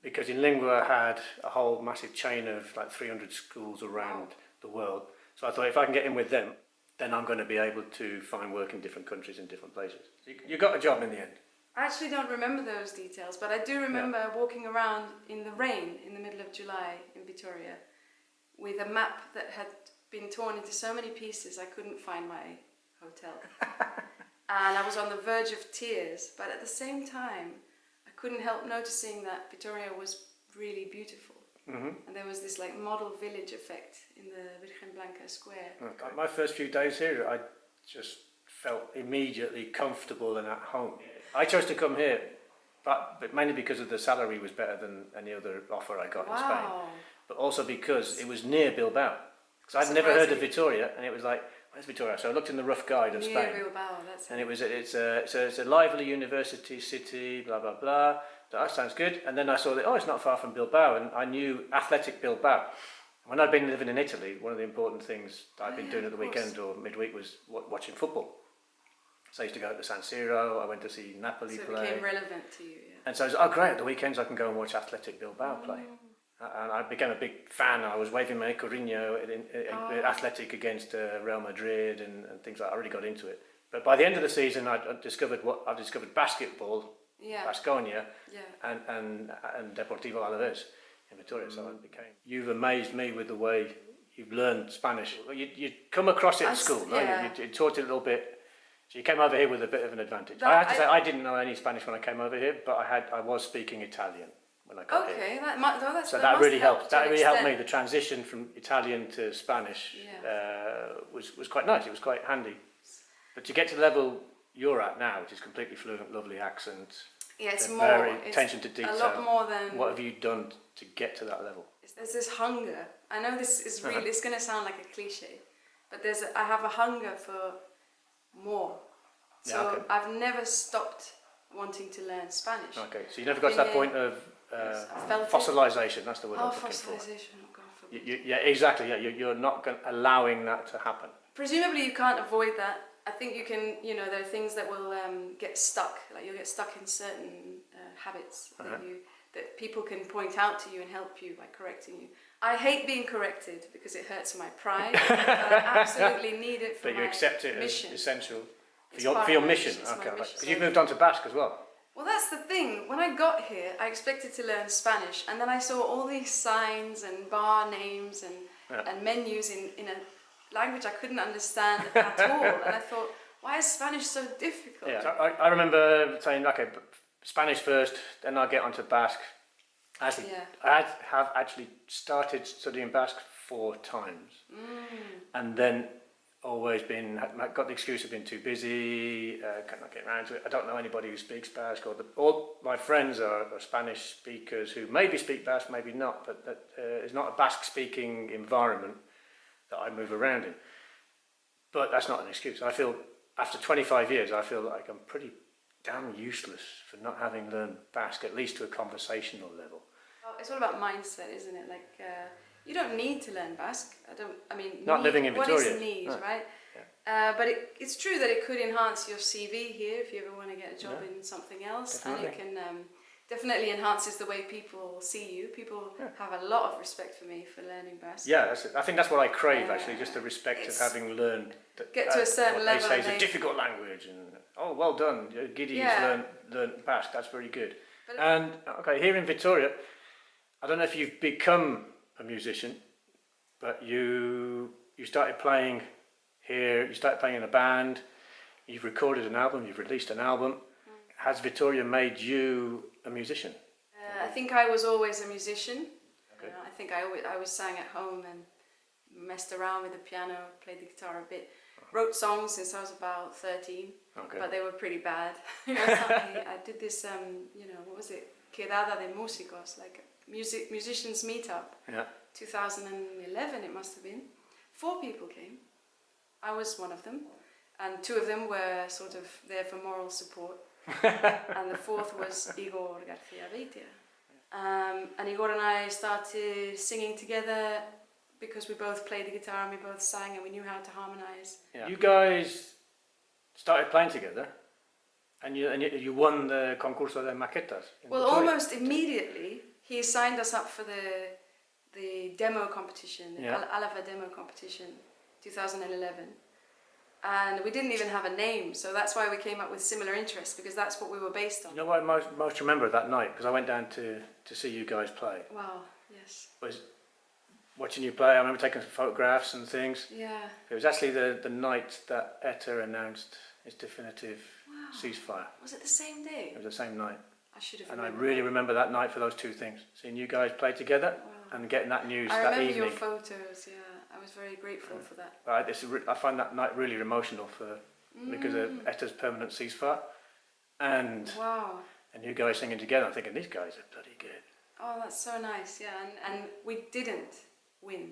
because In Lingua had a whole massive chain of like 300 schools around the world. So I thought if I can get in with them, then I'm going to be able to find work in different countries and different places. So you got a job in the end. I actually don't remember those details, but I do remember walking around in the rain in the middle of July in Vitoria with a map that had been torn into so many pieces I couldn't find my hotel. And I was on the verge of tears, but at the same time I couldn't help noticing that Vitoria was really beautiful. And there was this like model village effect in the Virgen Blanca square. Okay. My first few days here, I just felt immediately comfortable and at home. I chose to come here, but mainly because of the salary was better than any other offer I got in Spain, but also because it was near Bilbao. Because I'd never heard of Vitoria, and it was like, where's Vitoria? So I looked in the rough guide of Spain, and it's a lively university city, blah blah blah. So that sounds good. And then I saw that it's not far from Bilbao, and I knew Athletic Bilbao. When I'd been living in Italy, one of the important things that I'd been doing at the weekend or midweek was watching football. So I used to go to San Siro. I went to see Napoli play. So it became relevant to you. Yeah. And so I was great, at the weekends I can go and watch Athletic Bilbao play. And I became a big fan. I was waving my Corinho Athletic against Real Madrid and things like that. I really got into it. But by the end of the season, I discovered basketball, Baskonia, and Deportivo Alaves in Vitoria. So you've amazed me with the way you've learned Spanish. You come across it at school, right? You taught it a little bit. So you came over here with a bit of an advantage. I have to say, I didn't know any Spanish when I came over here, but I was speaking Italian when I got here. That really helped. That really helped me. The transition from Italian to Spanish was quite nice. It was quite handy. But to get to the level you're at now, which is completely fluent, lovely accent, attention to detail. A lot more than. What have you done to get to that level? There's this hunger. I know this is really. It's going to sound like a cliche, but I have a hunger for more. So I've never stopped wanting to learn Spanish. Okay, so you never got to that point of fossilization. That's the word I'm looking for. Fossilization. Oh God forbid. Yeah, exactly. Yeah, you're not allowing that to happen. Presumably, you can't avoid that. I think you can. There are things that will get stuck. Like you'll get stuck in certain habits that people can point out to you and help you by correcting you. I hate being corrected because it hurts my pride. I absolutely need it for my mission. But you accept it as essential for your mission. Okay, because you've moved on to Basque as well. Well, that's the thing. When I got here, I expected to learn Spanish, and then I saw all these signs and bar names and menus in a language I couldn't understand at all. And I thought, why is Spanish so difficult? Yeah, I remember saying, okay, Spanish first, then I'll get onto Basque. I have actually started studying Basque 4 times, and then always got the excuse of being too busy, cannot get around to it. I don't know anybody who speaks Basque, all my friends are Spanish speakers who maybe speak Basque, maybe not, but that is not a Basque speaking environment that I move around in. But that's not an excuse. I feel, after 25 years, I feel like I'm pretty damn useless for not having learned Basque, at least to a conversational level. Well, it's all about mindset, isn't it? Like, you don't need to learn Basque. Not living in Vitoria. What is need, right? Yeah. But it's true that it could enhance your CV here if you ever want to get a job in something else. Definitely. And it can definitely enhances the way people see you. People have a lot of respect for me for learning Basque. Yeah, that's it. I think that's what I crave, actually, just the respect of having learned. Get to a certain level. They say it's a difficult language, and well done, Giddy's learned Basque. That's very good. And here in Vitoria, I don't know if you've become a musician, but you started playing here. You started playing in a band. You've recorded an album. You've released an album. Has Vitoria made you a musician? I think I was always a musician. Okay. I think I always sang at home and messed around with the piano, played the guitar a bit. Wrote songs since I was about 13, but they were pretty bad. I did this, what was it? Quedada de músicos, like musicians meetup. Yeah. 2011 it must have been. 4 people came. I was one of them, and 2 of them were sort of there for moral support. And the 4th was Igor Garcia Veitia. And Igor and I started singing together because we both played the guitar and we both sang and we knew how to harmonize. Yeah. You guys started playing together, and you won the concurso de maquetas. Well, Vitoria. Almost immediately he signed us up for the demo competition, the Alava demo competition, 2011. And we didn't even have a name, so that's why we came up with similar interests, because that's what we were based on. You know what I most remember that night, because I went down to see you guys play. Wow, yes. Was watching you play. I remember taking photographs and things. Yeah. It was actually the night that ETA announced its definitive ceasefire. Was it the same day? It was the same night. I should have. And I really remember that night for those 2 things: seeing you guys play together and getting that news that evening. I remember your photos. Yeah. I was very grateful for that. I find that night really emotional because of ETA's permanent ceasefire, and you guys singing together. I'm thinking, these guys are bloody good. Oh, that's so nice. Yeah, and we didn't win,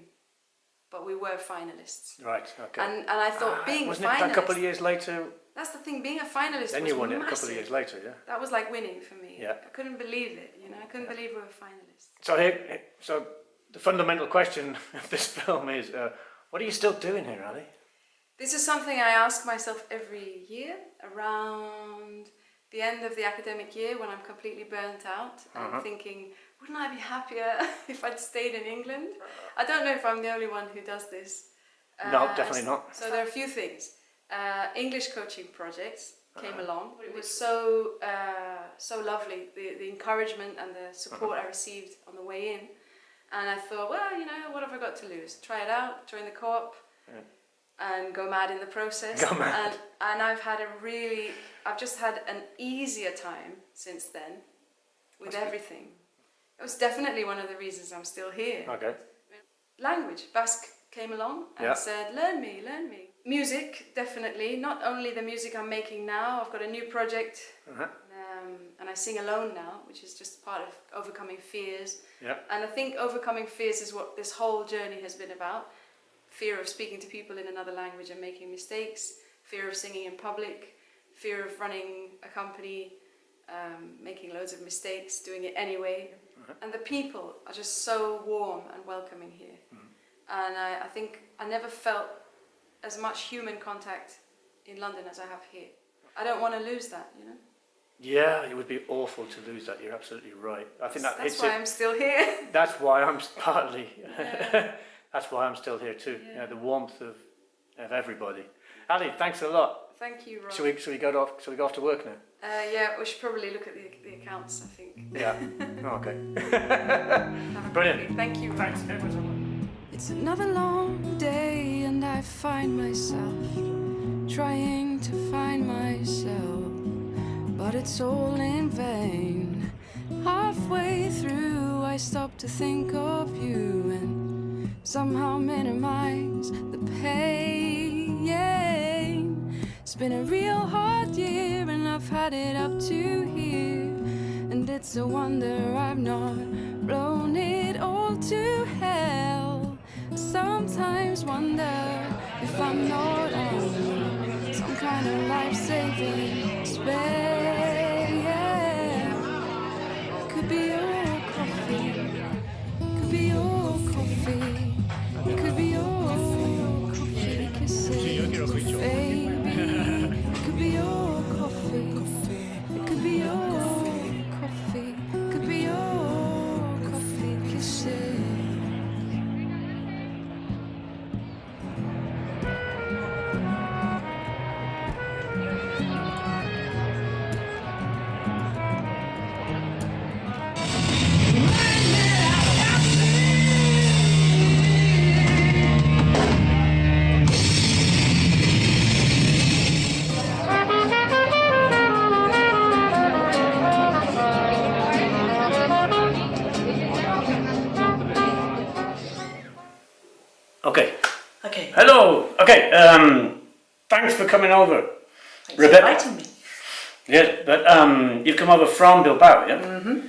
but we were finalists. Right. Okay. And I thought being wasn't a finalist. It a couple of years later? That's the thing. Being a finalist. Then was you won massive. it a couple of years later. Yeah. That was like winning for me. Yeah. I couldn't believe it. I couldn't believe we were finalists. So the fundamental question of this film is, what are you still doing here, Ali? This is something I ask myself every year, around the end of the academic year when I'm completely burnt out and thinking, wouldn't I be happier if I'd stayed in England? I don't know if I'm the only one who does this. No, definitely not. So there are a few things. English coaching projects came along. It was so lovely, the encouragement and the support I received on the way in. And I thought, well, what have I got to lose? Try it out, join the co-op, and go mad in the process. Go mad. And I've just had an easier time since then with everything. It was definitely one of the reasons I'm still here. Okay. Language. Basque came along and said, learn me. Music, definitely. Not only the music I'm making now, I've got a new project. And I sing alone now, which is just part of overcoming fears. Yeah. And I think overcoming fears is what this whole journey has been about. Fear of speaking to people in another language and making mistakes, fear of singing in public, fear of running a company, making loads of mistakes, doing it anyway. And the people are just so warm and welcoming here. And I think I never felt as much human contact in London as I have here. I don't want to lose that, Yeah, it would be awful to lose that. You're absolutely right. I think that's why I'm still here. That's why I'm partly. That's why I'm still here too. Yeah. The warmth of everybody. Ali, thanks a lot. Thank you, Rob. Should we go off to work now? Yeah, we should probably look at the accounts, I think. Yeah. Okay. Brilliant. Thank you. Thanks. It's another long day and I find myself trying to find myself, but it's all in vain. Halfway through I stop to think of you and somehow minimize the pain. It's been a real hard year and I've had it up to here, and it's a wonder I've not blown it all to hell. I sometimes wonder if I'm not on some kind of life-saving spell. Could be your coffee, could be your coffee, could be your coffee kisses, baby. Could be your coffee, it could be your coffee, could be your coffee kisses. Okay. Okay. Hello. Okay. Thanks for coming over. Thanks Rebecca. for inviting me. Yes, but you've come over from Bilbao, yeah? Mm-hmm.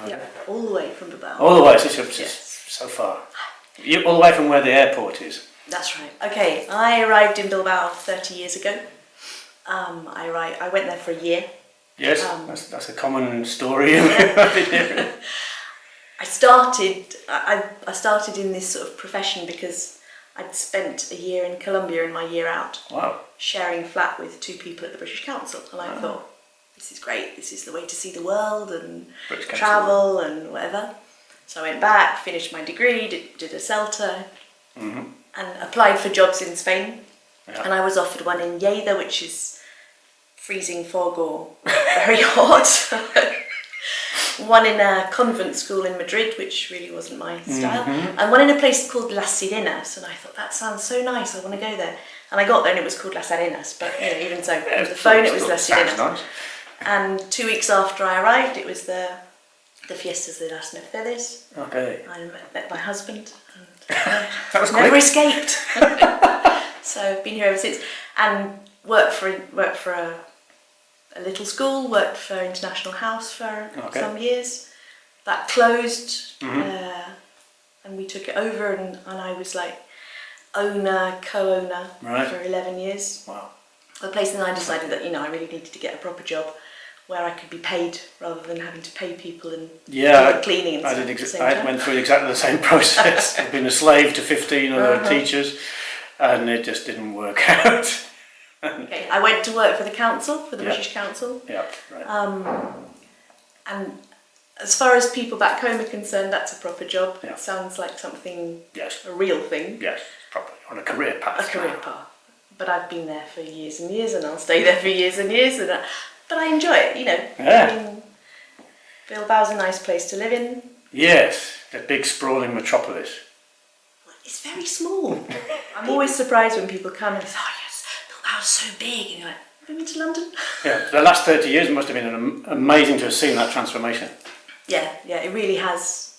Okay. Yeah, all the way from Bilbao. All the way, so, Yes. so far. You all the way from where the airport is. That's right. Okay, I arrived in Bilbao 30 years ago. I went there for a year. Yes, that's a common story. I started in this sort of profession because I'd spent a year in Colombia in my year out. Wow. Sharing a flat with 2 people at the British Council, and I thought, this is great, this is the way to see the world and travel and whatever. So I went back, finished my degree, did a CELTA, and applied for jobs in Spain. Yeah. And I was offered one in Lleida, which is freezing fog or very hot. One in a convent school in Madrid, which really wasn't my style, and one in a place called Las Sirenas, and I thought, that sounds so nice, I want to go there. And I got there and it was called Las Arenas, but even so, on the phone it was Las Sirenas. Nice. And 2 weeks after I arrived, it was the Fiestas de las Mercedes. Okay. I met my husband, and that was never quick. escaped. So I've been here ever since, and worked for a little school, worked for International House for some years. That closed, and we took it over, and I was like co-owner for 11 years. Wow. The place, and I decided that I really needed to get a proper job where I could be paid rather than having to pay people and do cleaning and stuff at the same time. I went through exactly the same process. I've been a slave to 15 other teachers, and it just didn't work out. Okay, I went to work for the council, for the British Council. Yeah, right. And as far as people back home are concerned, that's a proper job. Yeah. It sounds like something, yes, a real thing. Yes, proper, on a career path. A career path. But I've been there for years and years, and I'll stay there for years and years. But I enjoy it, Yeah. I mean, Bilbao's a nice place to live in. Yes, a big sprawling metropolis. It's very small. I'm always surprised when people come and say, oh yes, Bilbao's so big. And you're like, have you been to London? Yeah, the last 30 years must have been amazing to have seen that transformation. Yeah, it really has.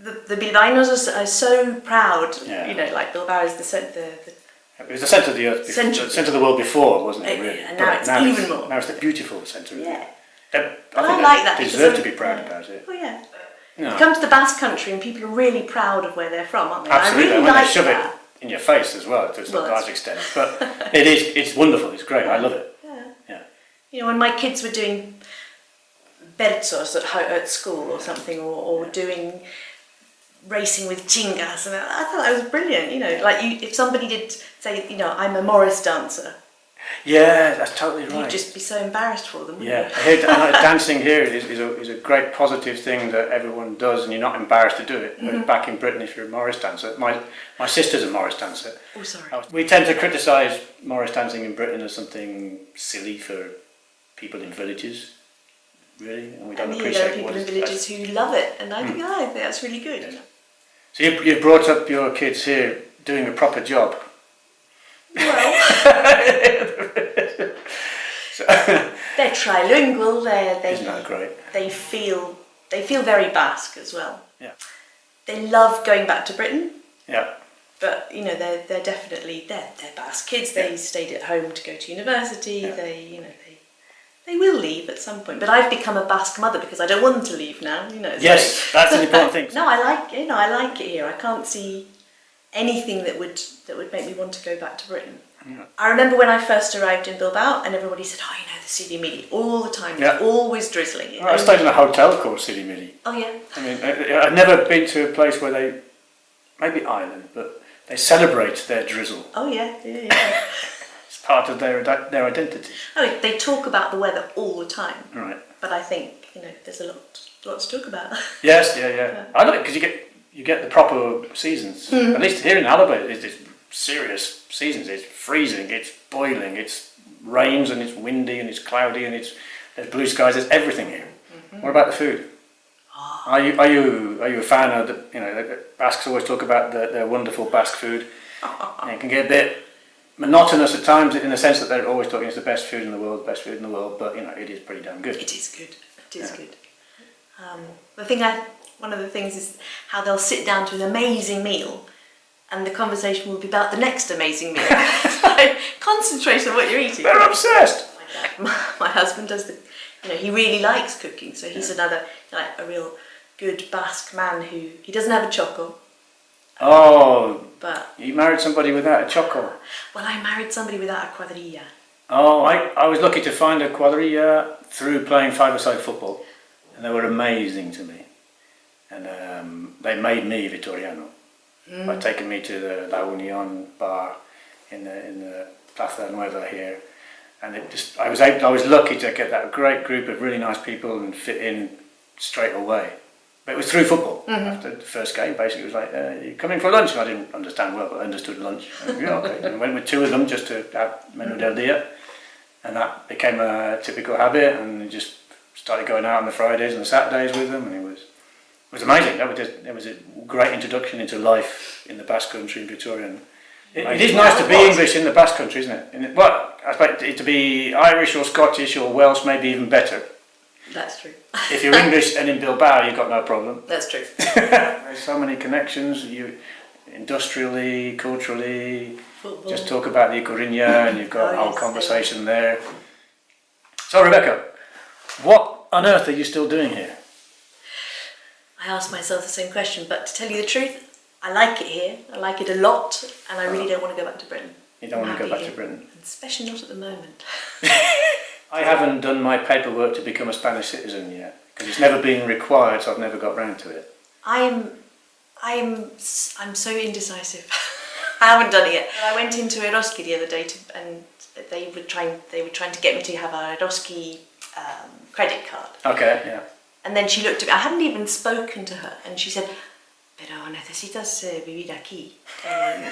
The Bilbaínos are so proud. Yeah. Like Bilbao is the it was the centre of the earth, the centre of the world before, wasn't it? Really? And now it's even more. Now it's the beautiful centre. Yeah. I like that. They deserve to be proud about it. Oh yeah. No. You come to the Basque Country and people are really proud of where they're from, aren't they? Absolutely, I really when like they shove that. it in your face as well, to a large extent. But it's wonderful, it's great, I love it. Yeah. When my kids were doing berzos at school or something, or doing racing with chingas, and I thought that was brilliant. If somebody did say, I'm a Morris dancer. Yeah, that's totally right. You'd just be so embarrassed for them. Yeah, dancing here is a great positive thing that everyone does, and you're not embarrassed to do it. But back in Britain, if you're a Morris dancer, my sister's a Morris dancer. Oh, sorry. We tend to criticise Morris dancing in Britain as something silly for people in villages, really, and we don't appreciate there are people in villages who love it, and I think that's really good. Yeah. So you've brought up your kids here doing a proper job. Well, They're trilingual. Isn't that great? They feel very Basque as well. Yeah. They love going back to Britain. Yeah. But they're definitely they're Basque kids. They stayed at home to go to university. Yeah. They will leave at some point. But I've become a Basque mother because I don't want them to leave now. Yes, that's an important thing. No, I like it here. I can't see anything that would make me want to go back to Britain. Yeah. I remember when I first arrived in Bilbao, and everybody said, "Oh, the City Midi all the time. It's always drizzling." I stayed in a hotel called City Midi. Oh yeah. I mean, I've never been to a place where maybe Ireland, but they celebrate their drizzle. Oh yeah. It's part of their identity. Oh, they talk about the weather all the time. Right. But I think there's a lot to talk about. Yes, yeah. I love it because you get the proper seasons. At least here in Alaba, it's serious seasons. It's freezing, it's boiling, it's rains and it's windy and it's cloudy and there's blue skies. There's everything here. Mm-hmm. What about the food? Oh. Are you a fan of the Basques always talk about their wonderful Basque food. And it can get a bit monotonous at times in the sense that they're always talking it's the best food in the world, but it is pretty damn good. It is good. It is good. One of the things is how they'll sit down to an amazing meal, and the conversation will be about the next amazing meal. Concentrate on what you're eating. They're obsessed. My husband does he really likes cooking, so he's another a real good Basque man he doesn't have a choco. Oh, but you married somebody without a choco? Well, I married somebody without a cuadrilla. Oh, I was lucky to find a cuadrilla through playing five-a-side football, and they were amazing to me. And they made me Vitoriano by taking me to the La Union bar in the Plaza Nueva here, and I was lucky to get that great group of really nice people and fit in straight away. But it was through football. After the first game, basically, it was like, "You coming for lunch?" And I didn't understand well, but I understood lunch. And, yeah, okay. And I went with two of them just to have menú del día, and that became a typical habit. And I just started going out on the Fridays and the Saturdays with them, and it was amazing. It was a great introduction into life in the Basque Country in Vitoria. And it is nice to be English in the Basque Country, isn't it? Well, I expect it to be Irish or Scottish or Welsh, maybe even better. That's true. If you're English and in Bilbao, you've got no problem. That's true. There's so many connections, industrially, culturally. Football. Just talk about the Corinna and you've got a whole conversation there. So, Rebecca, what on earth are you still doing here? I asked myself the same question, but to tell you the truth, I like it here. I like it a lot, and I really don't want to go back to Britain. You don't want to go back to Britain? Especially not at the moment. I haven't done my paperwork to become a Spanish citizen yet, because it's never been required, so I've never got round to it. I'm so indecisive. I haven't done it yet. I went into Eroski the other day, and they were trying to get me to have a Eroski credit card. Okay, yeah. And then she looked at me. I hadn't even spoken to her, and she said, "Pero necesitas vivir aquí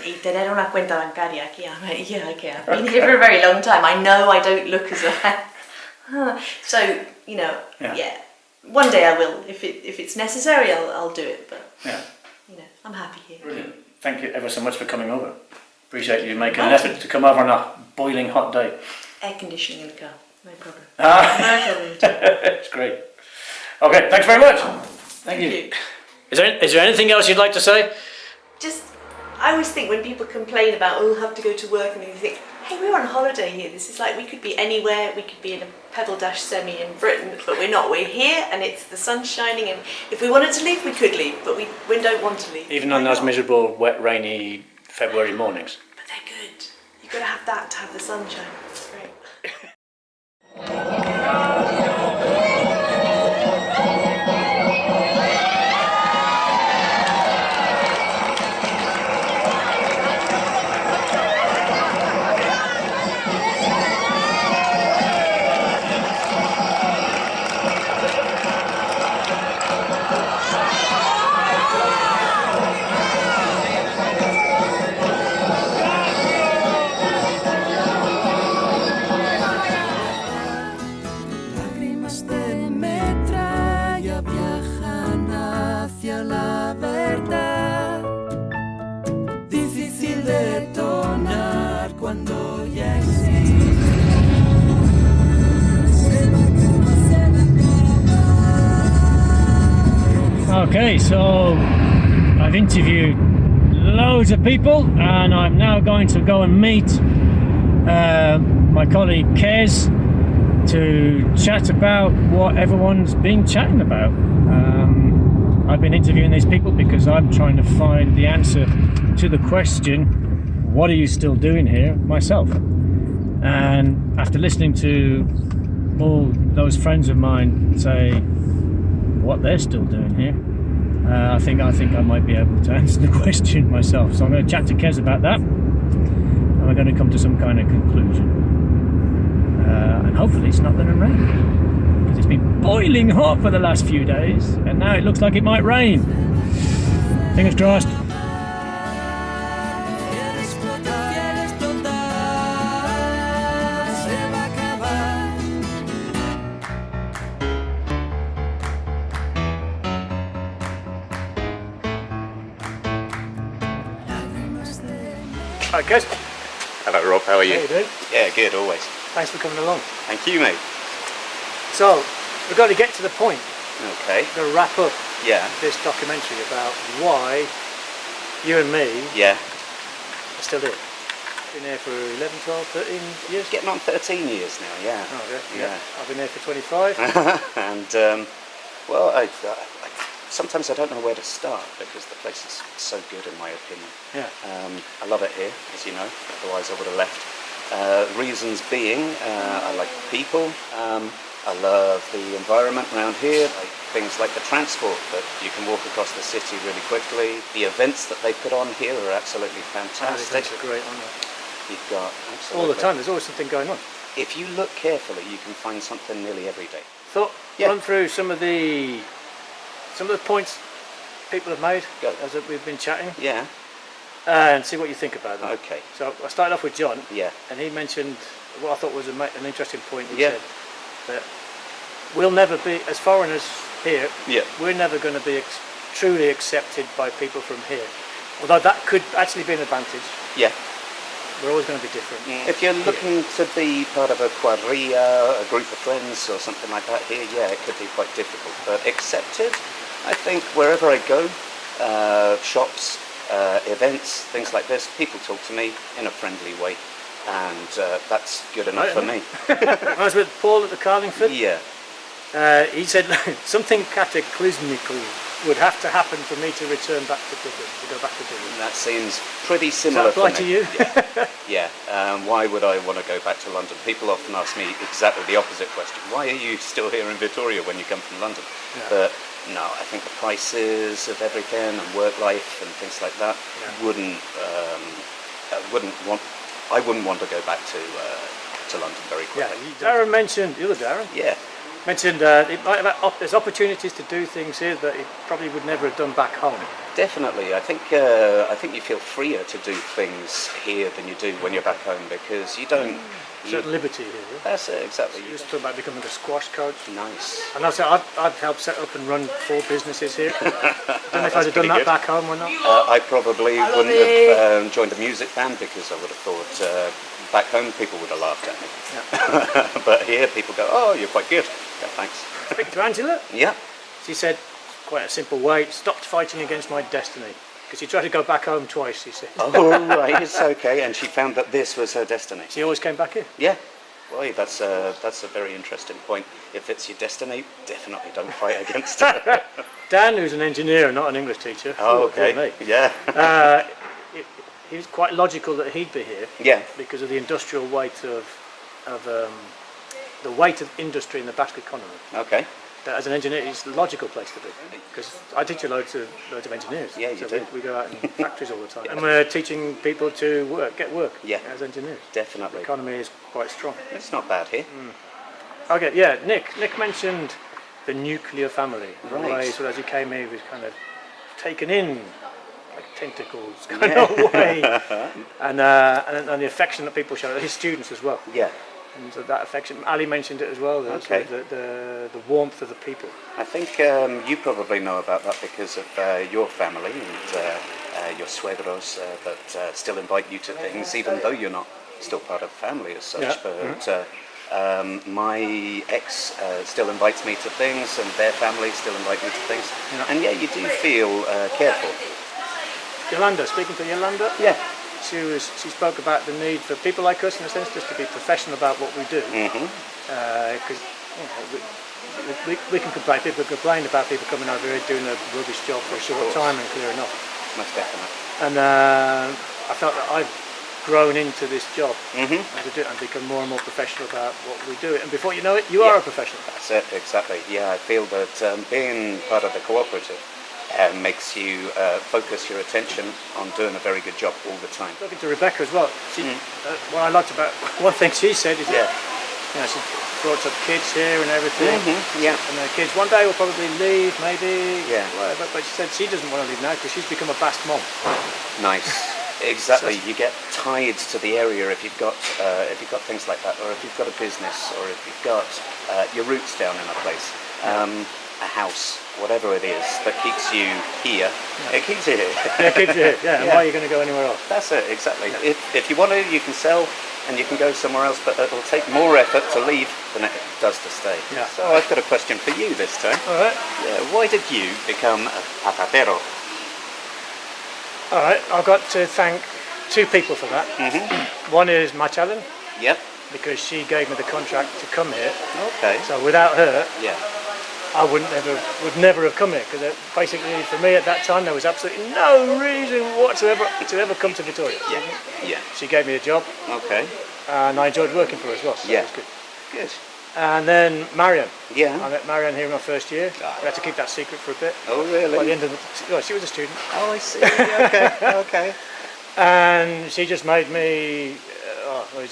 y tener una cuenta bancaria aquí." I'm like, "Yeah, okay. I've been here for a very long time. I know I don't look as a..." So yeah. One day I will. If it's necessary, I'll do it. But I'm happy here. Brilliant. Thank you ever so much for coming over. Appreciate you making an effort to come over on a boiling hot day. Air conditioning in the car, no problem. No problem. It's great. Okay, thanks very much. Thank you. Is there anything else you'd like to say? I always think when people complain about, "Oh, have to go to work," and you think, "Hey, we're on holiday here. This is like we could be anywhere. We could be in a pedal dash semi in Britain, but we're not. We're here, and it's the sun shining. And if we wanted to leave, we could leave, but we don't want to leave." Even on those miserable, wet, rainy February mornings. But they're good. You've got to have that to have the sunshine. It's great. Cuando ya existe Okay, so I've interviewed loads of people, and I'm now going to go and meet my colleague Kez to chat about what everyone's been chatting about. I've been interviewing these people because I'm trying to find the answer to the question, what are you still doing here, myself? And after listening to all those friends of mine say what they're still doing here, I think I might be able to answer the question myself. So I'm going to chat to Kez about that, and we're going to come to some kind of conclusion. And hopefully it's not going to rain, because it's been boiling hot for the last few days, and now it looks like it might rain. Fingers crossed. Hi, Kez. Hello, Rob. How are you? How you doing? Yeah, good. Always. Thanks for coming along. Thank you, mate. So, we've got to get to the point. Okay. To wrap up Yeah. this documentary about why you and me are still here. Been here for 11, 12, 13 years? Getting on 13 years now, yeah. Oh, okay. Yeah. I've been here for 25. And, well, sometimes I don't know where to start because the place is so good in my opinion. Yeah. I love it here, as you know, otherwise I would have left. Reasons being, I like the people, I love the environment around here, like things like the transport, that you can walk across the city really quickly. The events that they put on here are absolutely fantastic. Events are great, aren't they? You've got absolutely All the time, there's always something going on. If you look carefully, you can find something nearly every day. Thought, run through some of the points people have made as we've been chatting. Yeah. And see what you think about them. Okay. So I started off with John. Yeah. And he mentioned what I thought was an interesting point. He said that we'll never be, as foreigners here, we're never going to be truly accepted by people from here. Although that could actually be an advantage. Yeah. We're always going to be different. If you're looking to be part of a quadrilla, a group of friends or something like that here, yeah, it could be quite difficult. But accepted, I think wherever I go, shops, events, things like this, people talk to me in a friendly way, and that's good enough for me. I was with Paul at the Carlingford. Yeah. He said something cataclysmical would have to happen for me to return back to Dublin, to go back to Dublin. That seems pretty similar Does that apply for me. to you? Yeah. Why would I want to go back to London? People often ask me exactly the opposite question. Why are you still here in Vitoria when you come from London? Yeah. But no, I think the prices of everything and work life and things like that I wouldn't want to go back to London very quickly. Yeah, Darren mentioned, the other Darren? Yeah. Mentioned there's opportunities to do things here that he probably would never have done back home. Definitely, I think you feel freer to do things here than you do when you're back home, because you don't. Certain liberty here. Yeah? That's it, exactly. You used to talk about becoming a squash coach. Nice. And I've helped set up and run 4 businesses here. I don't know if I'd have done that back home or not. I probably wouldn't have joined a music band, because I would have thought back home people would have laughed at me. Yeah. But here people go, oh, you're quite good. Yeah, thanks. Speak to Angela. Yeah. She said, quite a simple way, stopped fighting against my destiny. Because she tried to go back home twice, she said. Oh, right, it's okay. And she found that this was her destiny. She always came back here? Yeah. Boy, that's a very interesting point. If it's your destiny, definitely don't fight against it. Dan, who's an engineer and not an English teacher. Oh, okay. Yeah. He was quite logical that he'd be here. Yeah. Because of the industrial weight of the weight of industry in the Basque economy. Okay. That as an engineer, it's a logical place to be. Because I teach loads of engineers. Yeah, you do. We go out in factories all the time. And we're teaching people to get work as engineers. Definitely. The economy is quite strong. It's not bad here. Okay, yeah, Nick mentioned the nuclear family. Right. Way, so as he came here, he was kind of taken in, like tentacles kind of way. And the affection that people show, his students as well. Yeah. And so that affection, Ali mentioned it as well, the warmth of the people. I think you probably know about that because of your family and your suegros that still invite you to things, even though you're not still part of the family as such. Yeah. But My ex still invites me to things, and their family still invite me to things. And yeah, you do feel cared for. Yolanda, speaking to Yolanda. Yeah. She spoke about the need for people like us, in a sense, just to be professional about what we do. Because we can complain. People can complain about people coming over here doing a rubbish job for a short time and clearing up. Most definitely. And I felt that I've grown into this job and to do it and become more and more professional about what we do. And before you know it, you are a professional. That's it, exactly. Yeah, I feel that being part of the cooperative makes you focus your attention on doing a very good job all the time. Talking to Rebecca as well, what I liked about one thing she said is that she brought up kids here and everything. And the kids one day will probably leave, maybe, whatever. But she said she doesn't want to leave now because she's become a Basque mom. Nice. Exactly. You get tied to the area if you've got things like that, or if you've got a business, or if you've got your roots down in a place, a house, whatever it is that keeps you here. It keeps you here. It keeps you here. Yeah. And why are you going to go anywhere else? That's it. Exactly. If you want to, you can sell. And you can go somewhere else, but it will take more effort to leave than it does to stay. Yeah. So I've got a question for you this time. All right. Yeah. Why did you become a patatero? All right. I've got to thank two people for that. One is Machallen. Yep. Because she gave me the contract to come here. Okay. So without her, yeah, I would never have come here, because basically for me at that time there was absolutely no reason whatsoever to ever come to Vitoria. Yeah. Yeah. She gave me a job. Okay. And I enjoyed working for her as well. So yeah. It was good. Good. And then Marion. Yeah. I met Marion here in my first year. We had to keep that secret for a bit. Oh really? By the end of she was a student. Oh, I see. Okay. Okay. And she just made me. You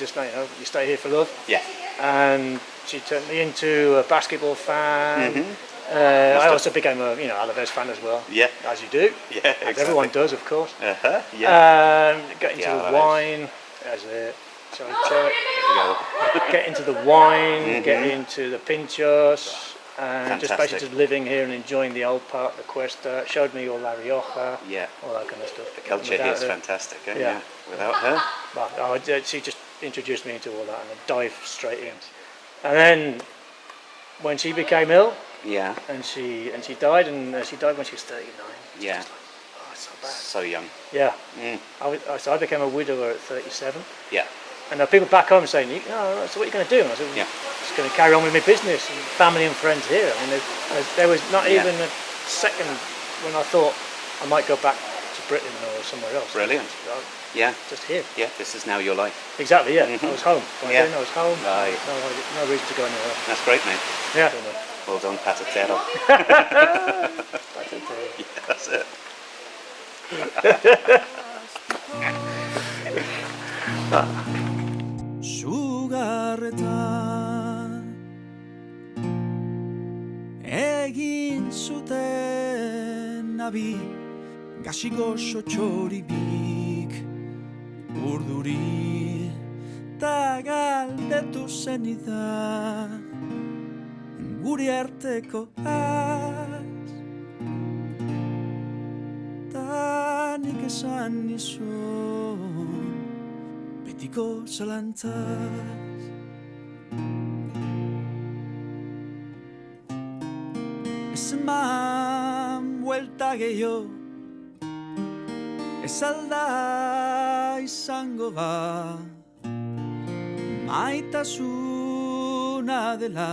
stay here for love. Yeah. And she turned me into a basketball fan. I also became a Alaves fan as well. Yeah. As you do. Yeah. Exactly. As everyone does, of course. Yeah. Get into the wine. Get into the wine. Get into the pinchos. And just basically living here and enjoying the old part, the Cuesta. Showed me all La Rioja. Yeah. All that kind of stuff. The culture here is fantastic. Yeah. Without her. Well, she just introduced me into all that, and I dived straight in. And then when she became ill, and she died, and she died when she was 39. Yeah. Like, oh, it's so bad. So young. Yeah. So I became a widower at 37. Yeah. And there are people back home saying, so what are you going to do? And I said, just going to carry on with my business and family and friends here. I mean, there was not even a second when I thought I might go back to Britain or somewhere else. Brilliant. Yeah. Just here. Yeah, this is now your life. Exactly, yeah. I was home. I was home. Right. No reason to go anywhere else. That's great, mate. Yeah. Well done, patatero. Patatero. Yeah, that's it. Sugarretan egin zuten nabi gasiko sotxoribik urduri ta galdetu zenidan guri arteko HAGS ta nik esan nizun betiko zalantzaz ez eman buelta gehiago ez alda izango ba maitasuna dela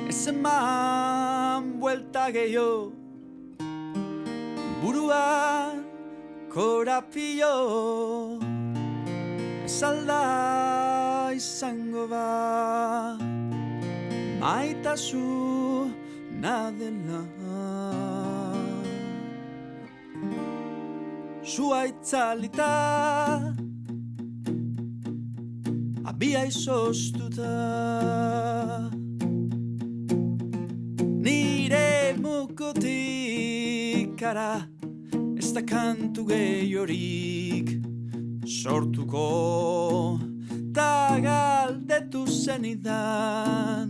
ez eman buelta gehiago buruan korapio ez alda izango ba maitasuna dela sua itzalita abia izoztuta nire mukutik ara ez da kantu gehiorik sortuko ta galdetu zenidan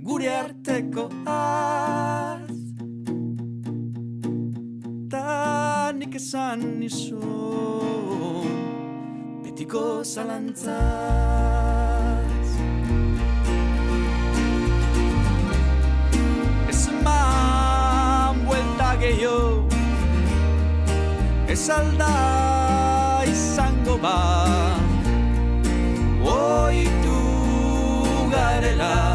gure arteko HAGS ta nik esan nizun betiko zalantzaz. Ez eman buelta gehiago, ez alda izango ba, oitu garela